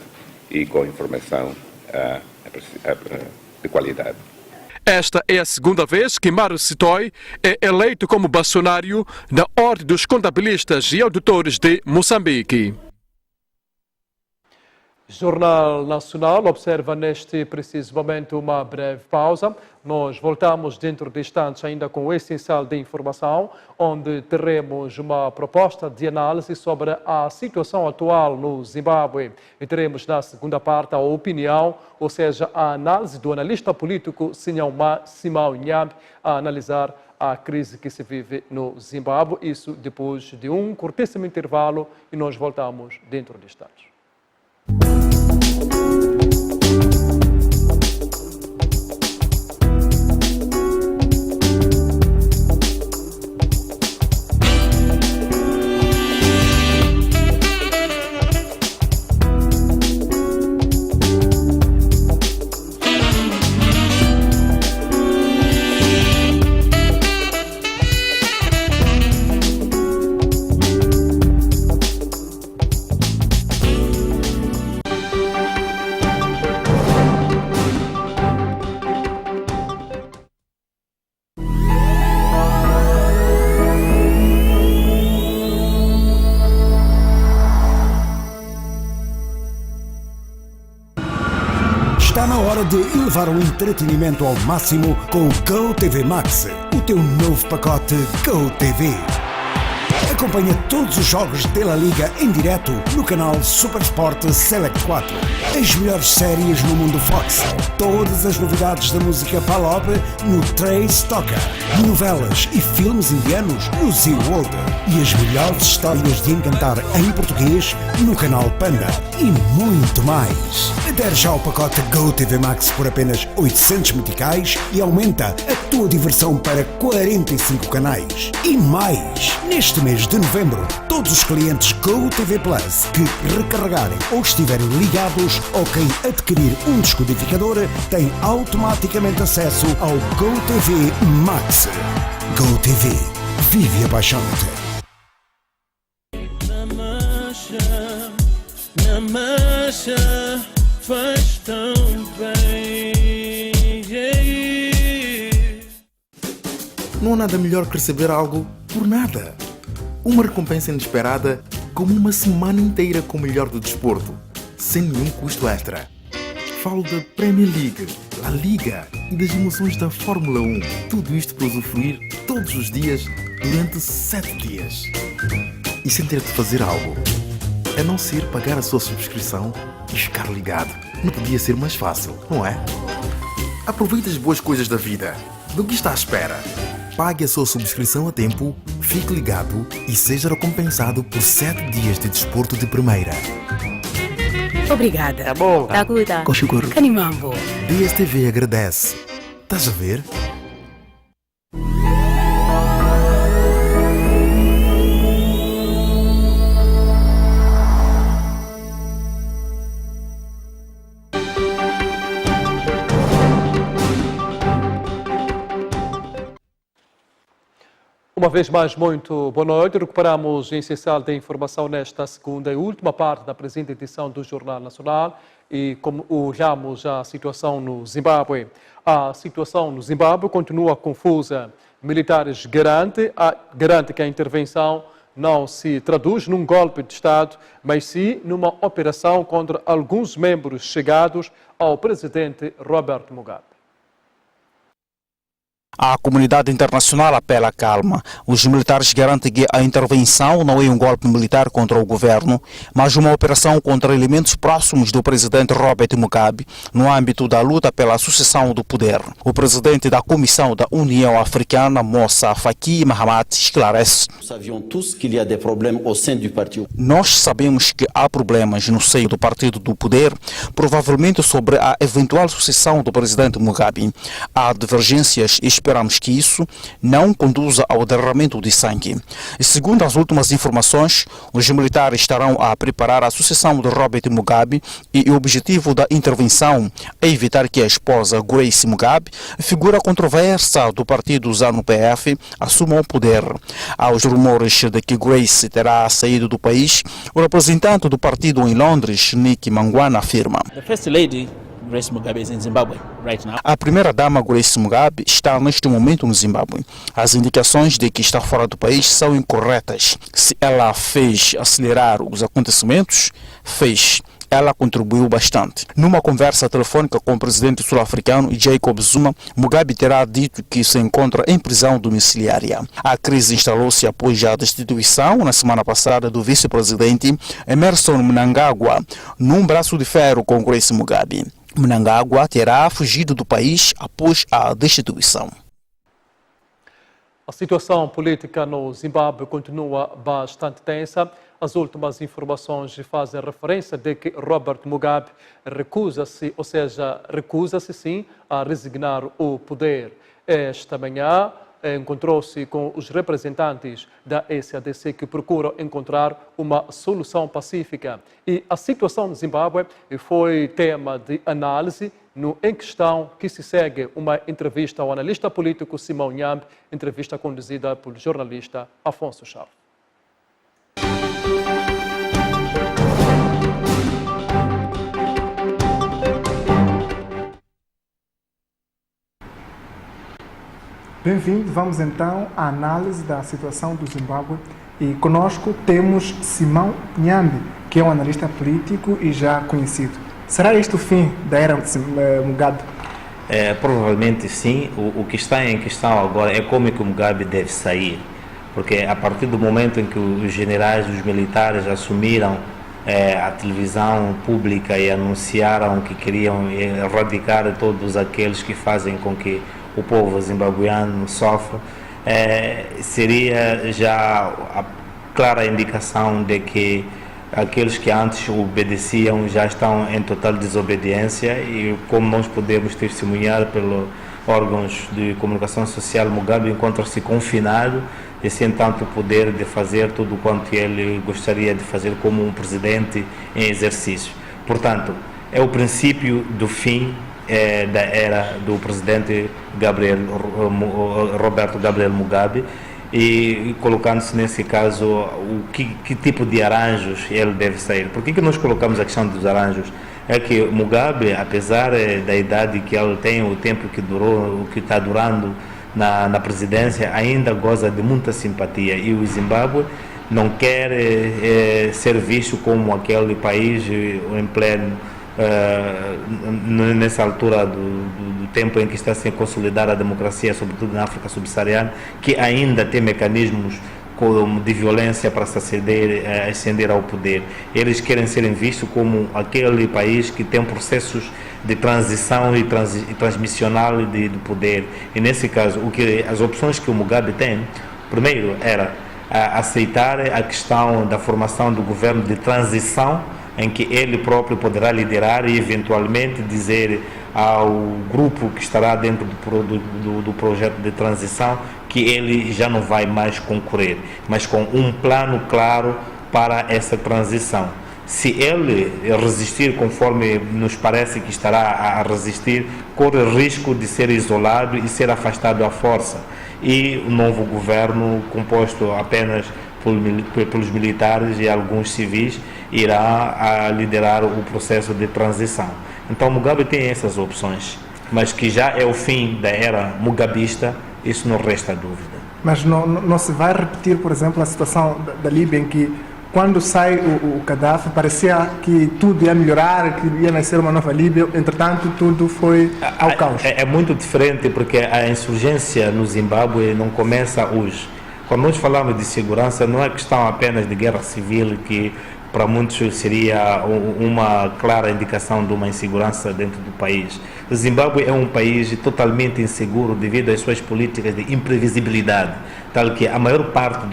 e com informação de qualidade. Esta é a segunda vez que Mário Sitoi é eleito como bastonário da Ordem dos Contabilistas e Auditores de Moçambique. Jornal Nacional observa neste preciso momento uma breve pausa. Nós voltamos dentro de instantes ainda com o essencial de informação, onde teremos uma proposta de análise sobre a situação atual no Zimbábue. E teremos na segunda parte a opinião, ou seja, a análise do analista político Simão Nyambe, a analisar a crise que se vive no Zimbábue. Isso depois de um curtíssimo intervalo e nós voltamos dentro de instantes. Está na hora de elevar o entretenimento ao máximo com o Go TV Max, o teu novo pacote Go TV. Acompanha todos os jogos da La Liga em direto no canal Super Sport Select 4. As melhores séries no mundo Fox. Todas as novidades da música Palop no Trace Toca. Novelas e filmes indianos no Z World. E as melhores histórias de encantar em português no canal Panda. E muito mais. Adere já ao pacote Go TV Max por apenas 800 meticais e aumenta a tua diversão para 45 canais. E mais, neste mês de novembro, todos os clientes Go TV Plus que recarregarem ou estiverem ligados ou quem adquirir um descodificador têm automaticamente acesso ao Go TV Max. Go TV. Vive apaixonante. Na marcha faz tão bem. Não há nada melhor que receber algo por nada. Uma recompensa inesperada, como uma semana inteira com o melhor do desporto, sem nenhum custo extra. Falo da Premier League, La Liga e das emoções da Fórmula 1. Tudo isto para usufruir todos os dias durante 7 dias. E sem ter de fazer algo. A não ser pagar a sua subscrição e ficar ligado. Não podia ser mais fácil, não é? Aproveite as boas coisas da vida. Do que está à espera? Pague a sua subscrição a tempo, fique ligado e seja recompensado por 7 dias de desporto de primeira. Obrigada. Tá bom. Takuta. Koshukuru. Kanimambo. DSTV agradece. Estás a ver? Uma vez mais, muito boa noite. Recuperamos o essencial da informação nesta segunda e última parte da presente edição do Jornal Nacional e como olhamos a situação no Zimbábue. A situação no Zimbábue continua confusa. Militares garantem que a intervenção não se traduz num golpe de Estado, mas sim numa operação contra alguns membros chegados ao presidente Robert Mugabe. A comunidade internacional apela à calma. Os militares garantem que a intervenção não é um golpe militar contra o governo, mas uma operação contra elementos próximos do presidente Robert Mugabe no âmbito da luta pela sucessão do poder. O presidente da Comissão da União Africana, Moussa Faki Mahamat, esclarece. Nós sabemos que há problemas no seio do partido do poder, provavelmente sobre a eventual sucessão do presidente Mugabe. Há divergências e esperamos que isso não conduza ao derramamento de sangue. E segundo as últimas informações, os militares estarão a preparar a sucessão de Robert Mugabe e o objetivo da intervenção é evitar que a esposa Grace Mugabe, figura controversa do partido ZANU-PF, assuma o poder. Há os rumores de que Grace terá saído do país. O representante do partido em Londres, Nick Mangwana, afirma. The First Lady Grace Mugabe is in Zimbabwe right now. A primeira-dama Grace Mugabe está neste momento no Zimbábue. As indicações de que está fora do país são incorretas. Se ela fez acelerar os acontecimentos, fez. Ela contribuiu bastante. Numa conversa telefônica com o presidente sul-africano Jacob Zuma, Mugabe terá dito que se encontra em prisão domiciliária. A crise instalou-se após a destituição, na semana passada, do vice-presidente Emmerson Mnangagwa, num braço de ferro com Grace Mugabe. Mnangagwa terá fugido do país após a destituição. A situação política no Zimbábue continua bastante tensa. As últimas informações fazem referência de que Robert Mugabe recusa-se sim a resignar o poder. Esta manhã encontrou-se com os representantes da SADC que procuram encontrar uma solução pacífica. E a situação no Zimbábue foi tema de análise em questão que se segue uma entrevista ao analista político Simão Nyambe, entrevista conduzida pelo jornalista Afonso Chaves. Bem-vindo, vamos então à análise da situação do Zimbábue e conosco temos Simão Nyambe, que é um analista político e já conhecido. Será este o fim da era Mugabe? Provavelmente sim. O que está em questão agora é como que o Mugabe deve sair. Porque a partir do momento em que os generais, os militares assumiram a televisão pública e anunciaram que queriam erradicar todos aqueles que fazem com que o povo zimbabuiano sofra, seria já a clara indicação de que aqueles que antes obedeciam já estão em total desobediência, e como nós podemos testemunhar pelos órgãos de comunicação social, Mugabe encontra-se confinado e sem tanto poder de fazer tudo quanto ele gostaria de fazer como um presidente em exercício. Portanto, é o princípio do fim da era do presidente Roberto Gabriel Mugabe, e colocando-se nesse caso que tipo de arranjos ele deve sair. Por que nós colocamos a questão dos arranjos? É que Mugabe, apesar da idade que ele tem, o tempo que durou, o que está durando na presidência, ainda goza de muita simpatia, e o Zimbábue não quer ser visto como aquele país em pleno nessa altura do tempo em que está a se consolidar a democracia, sobretudo na África subsaariana, que ainda tem mecanismos de violência para se ascender ao poder. Eles querem ser vistos como aquele país que tem processos de transição e transmissional de poder. E nesse caso, as opções que o Mugabe tem, primeiro era aceitar a questão da formação do governo de transição, em que ele próprio poderá liderar e eventualmente dizer ao grupo que estará dentro do projeto de transição que ele já não vai mais concorrer, mas com um plano claro para essa transição. Se ele resistir conforme nos parece que estará a resistir, corre risco de ser isolado e ser afastado à força. E o novo governo, composto apenas pelos militares e alguns civis, irá liderar o processo de transição. Então Mugabe tem essas opções, mas que já é o fim da era mugabista, isso não resta dúvida. Mas não se vai repetir, por exemplo, a situação da Líbia, em que quando sai o Gaddafi parecia que tudo ia melhorar, que ia nascer uma nova Líbia, entretanto tudo foi ao caos. É muito diferente, porque a insurgência no Zimbábue não começa hoje. Quando nós falamos de segurança, não é questão apenas de guerra civil, que para muitos seria uma clara indicação de uma insegurança dentro do país. O Zimbábue é um país totalmente inseguro devido às suas políticas de imprevisibilidade, tal que a maior parte,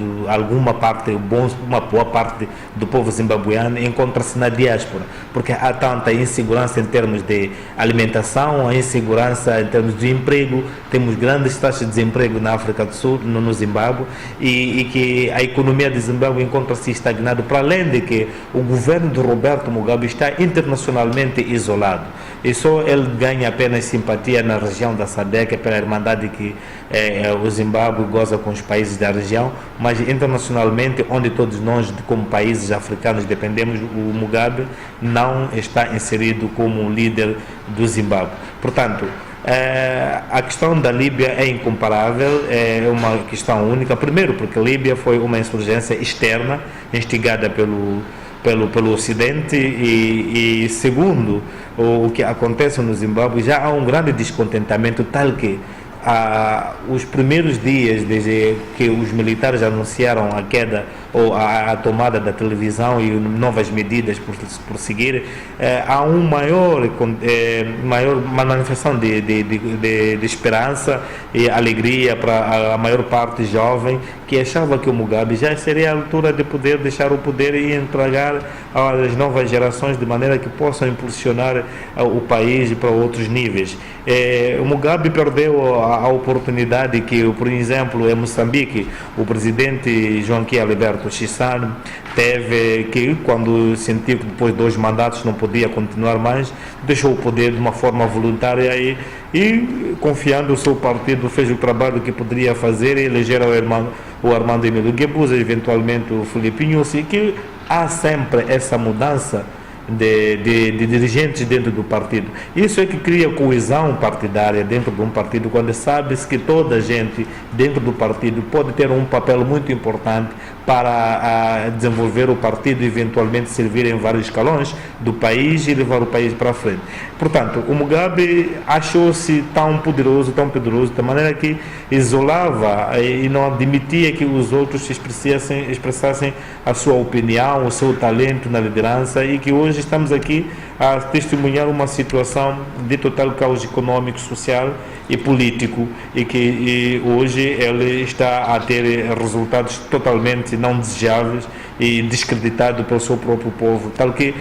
uma boa parte do povo zimbabuiano encontra-se na diáspora, porque há tanta insegurança em termos de alimentação, a insegurança em termos de emprego, temos grandes taxas de desemprego na África do Sul, no Zimbábue, e que a economia de Zimbábue encontra-se estagnada, para além de que o governo de Roberto Mugabe está internacionalmente isolado, e só ele ganha apenas simpatia na região da SADC pela irmandade que o Zimbábue goza com os países da região, mas internacionalmente, onde todos nós como países africanos dependemos, o Mugabe não está inserido como líder do Zimbábue. Portanto, a questão da Líbia é incomparável, é uma questão única. Primeiro, porque a Líbia foi uma insurgência externa instigada pelo Ocidente, e segundo, o que acontece no Zimbábue, já há um grande descontentamento, tal que os primeiros dias desde que os militares anunciaram a queda ou a tomada da televisão e novas medidas por seguir, há uma manifestação de esperança e alegria para a maior parte jovem, que achava que o Mugabe já seria a altura de poder deixar o poder e entregar às novas gerações de maneira que possam impulsionar o país para outros níveis. O Mugabe perdeu a oportunidade que, por exemplo, em Moçambique, o presidente Joaquim Alberto Chissano teve, que quando sentiu que depois de 2 mandatos não podia continuar mais, deixou o poder de uma forma voluntária e confiando o seu partido, fez o trabalho que poderia fazer e eleger o Armando Emílio Guebuza, eventualmente o Filipe Nyusi, que há sempre essa mudança de dirigentes dentro do partido. Isso é que cria coesão partidária dentro de um partido, quando sabe-se que toda a gente dentro do partido pode ter um papel muito importante para desenvolver o partido e eventualmente servir em vários escalões do país e levar o país para frente. Portanto, o Mugabe achou-se tão poderoso, da maneira que isolava e não admitia que os outros expressassem a sua opinião, o seu talento na liderança, e que hoje estamos aqui a testemunhar uma situação de total caos econômico, social e político, e que hoje ele está a ter resultados totalmente não desejáveis e descreditado pelo seu próprio povo, tal que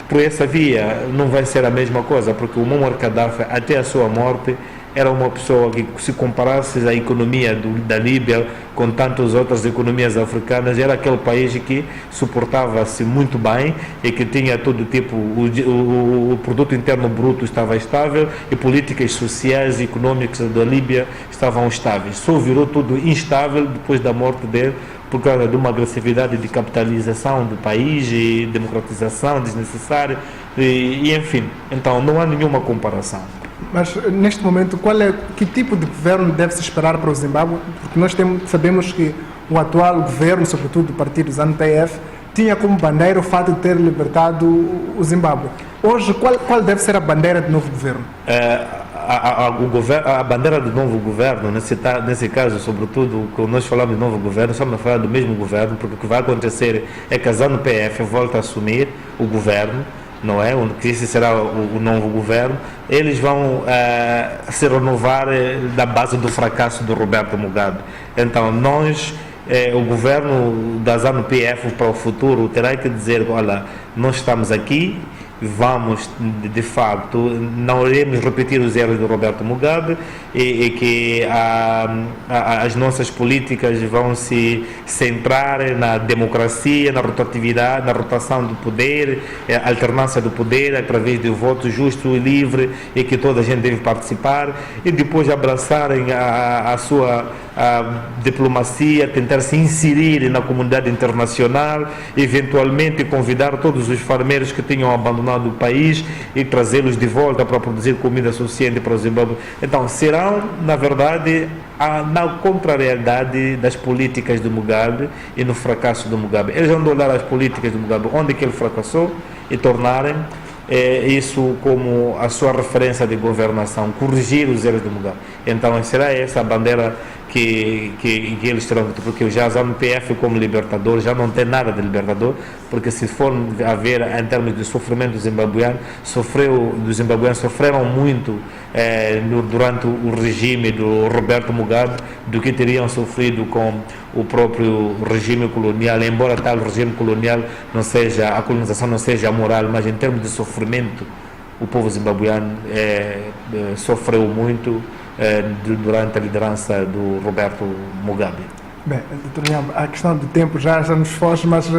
por essa via não vai ser a mesma coisa, porque o Muammar Gaddafi, até a sua morte, era uma pessoa que, se comparasse a economia da Líbia com tantas outras economias africanas, era aquele país que suportava-se muito bem e que tinha todo tipo, o produto interno bruto estava estável e políticas sociais e econômicas da Líbia estavam estáveis. Só virou tudo instável depois da morte dele, por causa de uma agressividade de capitalização do país e democratização desnecessária e enfim, então não há nenhuma comparação. Mas neste momento, que tipo de governo deve-se esperar para o Zimbábue? Porque nós sabemos que o atual governo, sobretudo do partido ZANU-PF, tinha como bandeira o fato de ter libertado o Zimbábue. Hoje, qual deve ser a bandeira do novo governo? A bandeira do novo governo, nesse caso, sobretudo, quando nós falamos de novo governo, estamos a falar do mesmo governo, porque o que vai acontecer é que a ZANU-PF volta a assumir o governo, não é? Que esse será o novo governo. Eles vão se renovar da base do fracasso do Roberto Mugabe. Então, o governo da ZANU-PF para o futuro terá que dizer, olha, nós estamos aqui, vamos, de facto, não iremos repetir os erros do Roberto Mugabe e que as nossas políticas vão se centrar na democracia, na rotatividade, na rotação do poder, alternância do poder através de voto justo e livre e que toda a gente deve participar, e depois abraçarem a sua diplomacia, tentar se inserir na comunidade internacional, eventualmente convidar todos os farmeiros que tenham abandonado o país e trazê-los de volta para produzir comida suficiente para o Zimbábue. Então, serão, na verdade, na contrariedade das políticas do Mugabe e no fracasso do Mugabe. Eles vão olhar as políticas do Mugabe, onde que ele fracassou, e tornarem isso como a sua referência de governação, corrigir os erros do Mugabe. Então, será essa a bandeira que eles terão, porque já a ZANU-PF como libertador já não tem nada de libertador, porque se for a ver em termos de sofrimento do zimbabueano, os zimbabueanos sofreram muito durante o regime do Roberto Mugabe do que teriam sofrido com o próprio regime colonial, embora tal regime colonial não seja, a colonização não seja moral, mas em termos de sofrimento o povo zimbabueano sofreu muito durante a liderança do Roberto Mugabe. Bem, Dr. Nhamba, a questão do tempo já nos foge, mas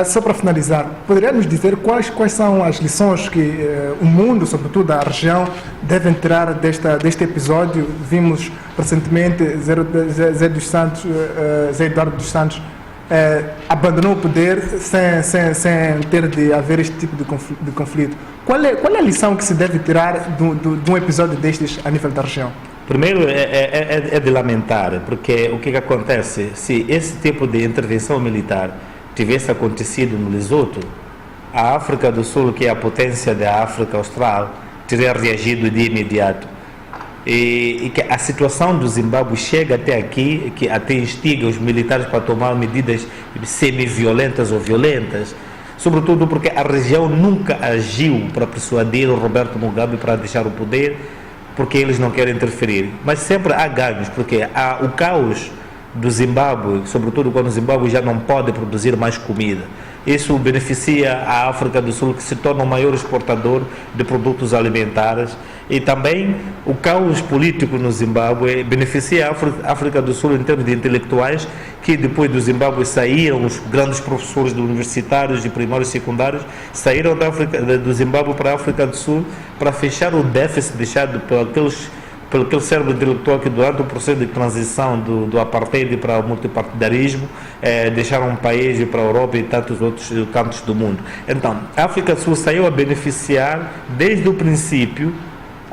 só para finalizar, poderia nos dizer quais são as lições que o mundo, sobretudo a região, devem tirar deste episódio? Vimos recentemente Zé Eduardo dos Santos abandonou o poder sem ter de haver este tipo de conflito. Qual é a lição que se deve tirar de um episódio destes a nível da região? Primeiro é de lamentar, porque o que acontece, se esse tipo de intervenção militar tivesse acontecido no Lesoto, a África do Sul, que é a potência da África Austral, teria reagido de imediato. E que a situação do Zimbábue chega até aqui, que até instiga os militares para tomar medidas semi-violentas ou violentas, sobretudo porque a região nunca agiu para persuadir o Roberto Mugabe para deixar o poder, porque eles não querem interferir. Mas sempre há ganhos, porque há o caos do Zimbábue, sobretudo quando o Zimbábue já não pode produzir mais comida. Isso beneficia a África do Sul, que se torna o maior exportador de produtos alimentares, e também o caos político no Zimbábue beneficia a África do Sul em termos de intelectuais, que depois do Zimbábue saíram os grandes professores universitários de primários e secundários, saíram do Zimbábue para a África do Sul para fechar o déficit deixado pelo aquele cérebro intelectual que durante o processo de transição do apartheid para o multipartidarismo deixaram um país para a Europa e tantos outros cantos do mundo. Então, a África do Sul saiu a beneficiar desde o princípio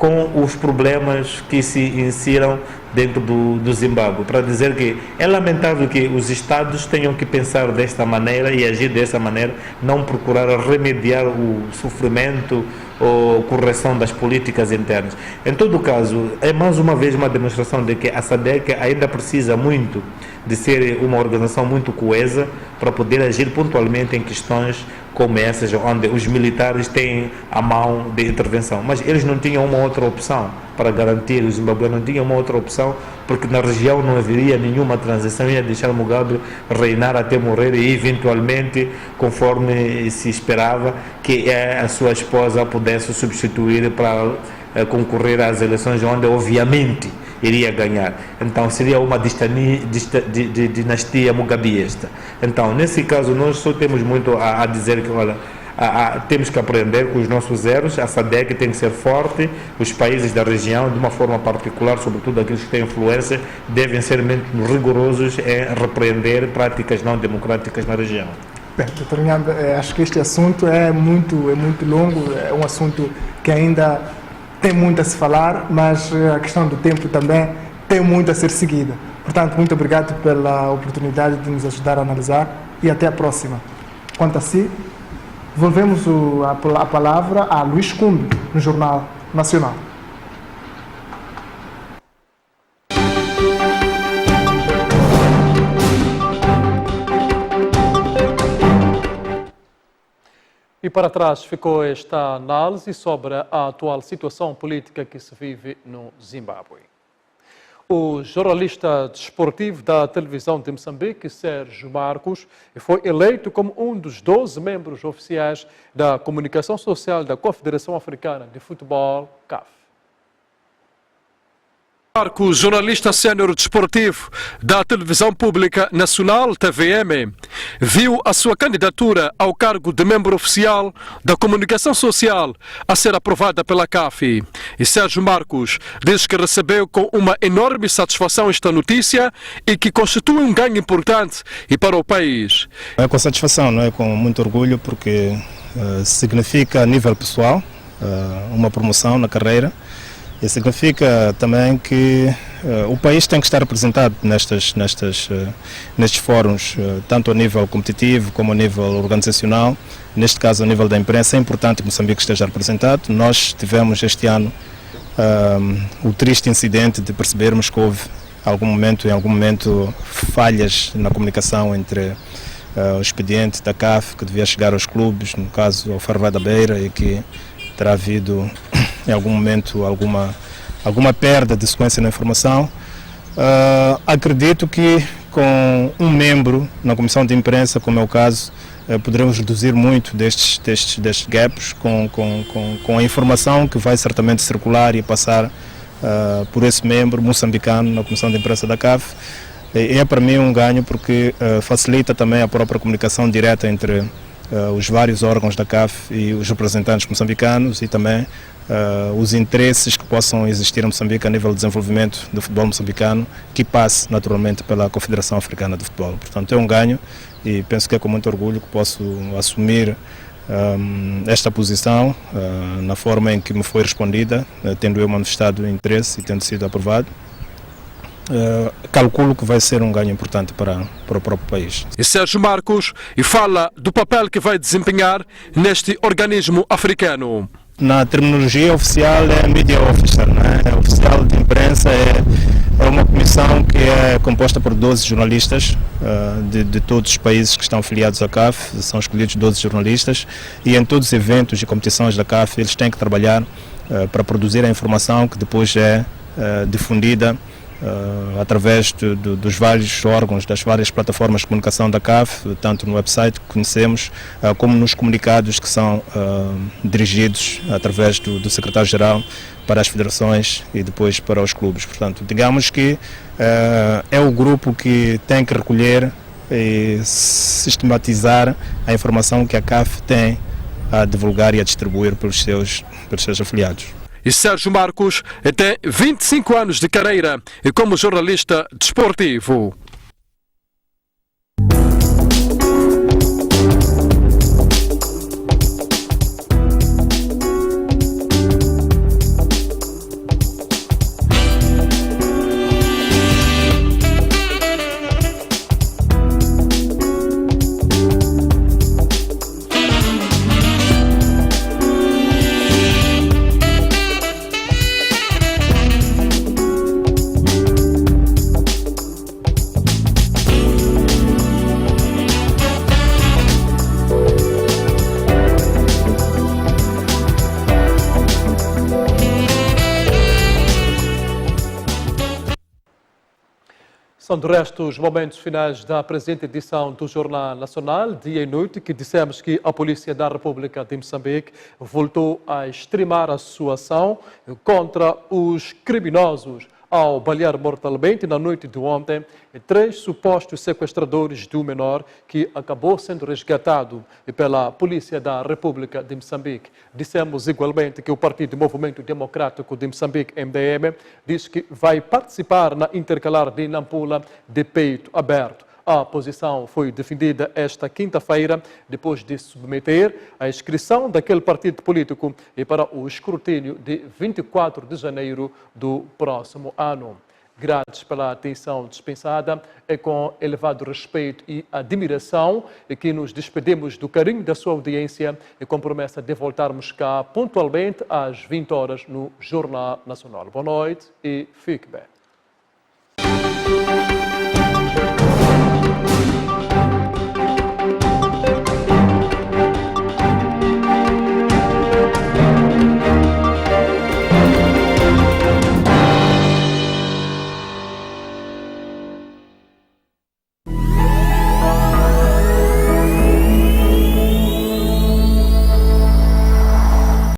com os problemas que se inseram dentro do Zimbábue, para dizer que é lamentável que os Estados tenham que pensar desta maneira e agir desta maneira, não procurar remediar o sofrimento ou correção das políticas internas. Em todo caso, é mais uma vez uma demonstração de que a SADC ainda precisa muito de ser uma organização muito coesa para poder agir pontualmente em questões como essas, onde os militares têm a mão de intervenção. Mas eles não tinham uma outra opção para garantir, os zimbabueanos não tinham uma outra opção, porque na região não haveria nenhuma transição, ia deixar Mugabe reinar até morrer e, eventualmente, conforme se esperava, que a sua esposa pudesse substituir para concorrer às eleições, onde, obviamente, iria ganhar. Então seria uma dinastia mugabiesta. Então, nesse caso, nós só temos muito a dizer que, olha, temos que aprender com os nossos erros. A SADC tem que ser forte, os países da região, de uma forma particular, sobretudo aqueles que têm influência, devem ser muito rigorosos em repreender práticas não democráticas na região. Bem, Dr. Nhamba, acho que este assunto é muito longo, é um assunto que ainda tem muito a se falar, mas a questão do tempo também tem muito a ser seguida. Portanto, muito obrigado pela oportunidade de nos ajudar a analisar e até a próxima. Quanto a si, devolvemos a palavra a Luís Cumbe, no Jornal Nacional. E para trás ficou esta análise sobre a atual situação política que se vive no Zimbábue. O jornalista desportivo da televisão de Moçambique, Sérgio Marcos, foi eleito como um dos 12 membros oficiais da comunicação social da Confederação Africana de Futebol, CAF. Marcos, jornalista sênior desportivo da Televisão Pública Nacional, TVM, viu a sua candidatura ao cargo de membro oficial da comunicação social a ser aprovada pela CAF. E Sérgio Marcos diz que recebeu com uma enorme satisfação esta notícia e que constitui um ganho importante e para o país. É com satisfação, não é com muito orgulho, porque significa a nível pessoal uma promoção na carreira. E significa também que o país tem que estar representado nestes fóruns, tanto a nível competitivo como a nível organizacional. Neste caso, a nível da imprensa, é importante que Moçambique esteja representado. Nós tivemos este ano o triste incidente de percebermos que houve em algum momento falhas na comunicação entre o expediente da CAF, que devia chegar aos clubes, no caso ao Farvá da Beira, e que terá havido em algum momento alguma perda de sequência na informação. Acredito que com um membro na comissão de imprensa, como é o caso, poderemos reduzir muito destes gaps com a informação que vai certamente circular e passar por esse membro moçambicano na comissão de imprensa da CAF. É para mim um ganho, porque facilita também a própria comunicação direta entre os vários órgãos da CAF e os representantes moçambicanos, e também os interesses que possam existir em Moçambique a nível de desenvolvimento do futebol moçambicano, que passe naturalmente pela Confederação Africana de Futebol. Portanto, é um ganho e penso que é com muito orgulho que posso assumir esta posição na forma em que me foi respondida, tendo eu manifestado interesse e tendo sido aprovado. Calculo que vai ser um ganho importante para o próprio país. E Sérgio Marcos fala do papel que vai desempenhar neste organismo africano. Na terminologia oficial é media officer, né? Oficial de imprensa é uma comissão que é composta por 12 jornalistas de todos os países que estão afiliados à CAF. São escolhidos 12 jornalistas e em todos os eventos e competições da CAF eles têm que trabalhar para produzir a informação que depois é difundida através dos vários órgãos, das várias plataformas de comunicação da CAF, tanto no website que conhecemos, como nos comunicados que são dirigidos através do secretário-geral para as federações e depois para os clubes. Portanto, digamos que é o grupo que tem que recolher e sistematizar a informação que a CAF tem a divulgar e a distribuir pelos seus afiliados. E Sérgio Marcos tem 25 anos de carreira como jornalista desportivo. São de resto os momentos finais da presente edição do Jornal Nacional, dia e noite, que dissemos que a Polícia da República de Moçambique voltou a extremar a sua ação contra os criminosos ao balear mortalmente na noite de ontem 3 supostos sequestradores de um menor que acabou sendo resgatado pela Polícia da República de Moçambique. Dissemos igualmente que o Partido Movimento Democrático de Moçambique, MDM, diz que vai participar na intercalar de Nampula de peito aberto. A posição foi defendida esta quinta-feira, depois de submeter a inscrição daquele partido político para o escrutínio de 24 de janeiro do próximo ano. Graças pela atenção dispensada, é com elevado respeito e admiração que nos despedimos do carinho da sua audiência e com promessa de voltarmos cá pontualmente às 20 horas no Jornal Nacional. Boa noite e fique bem.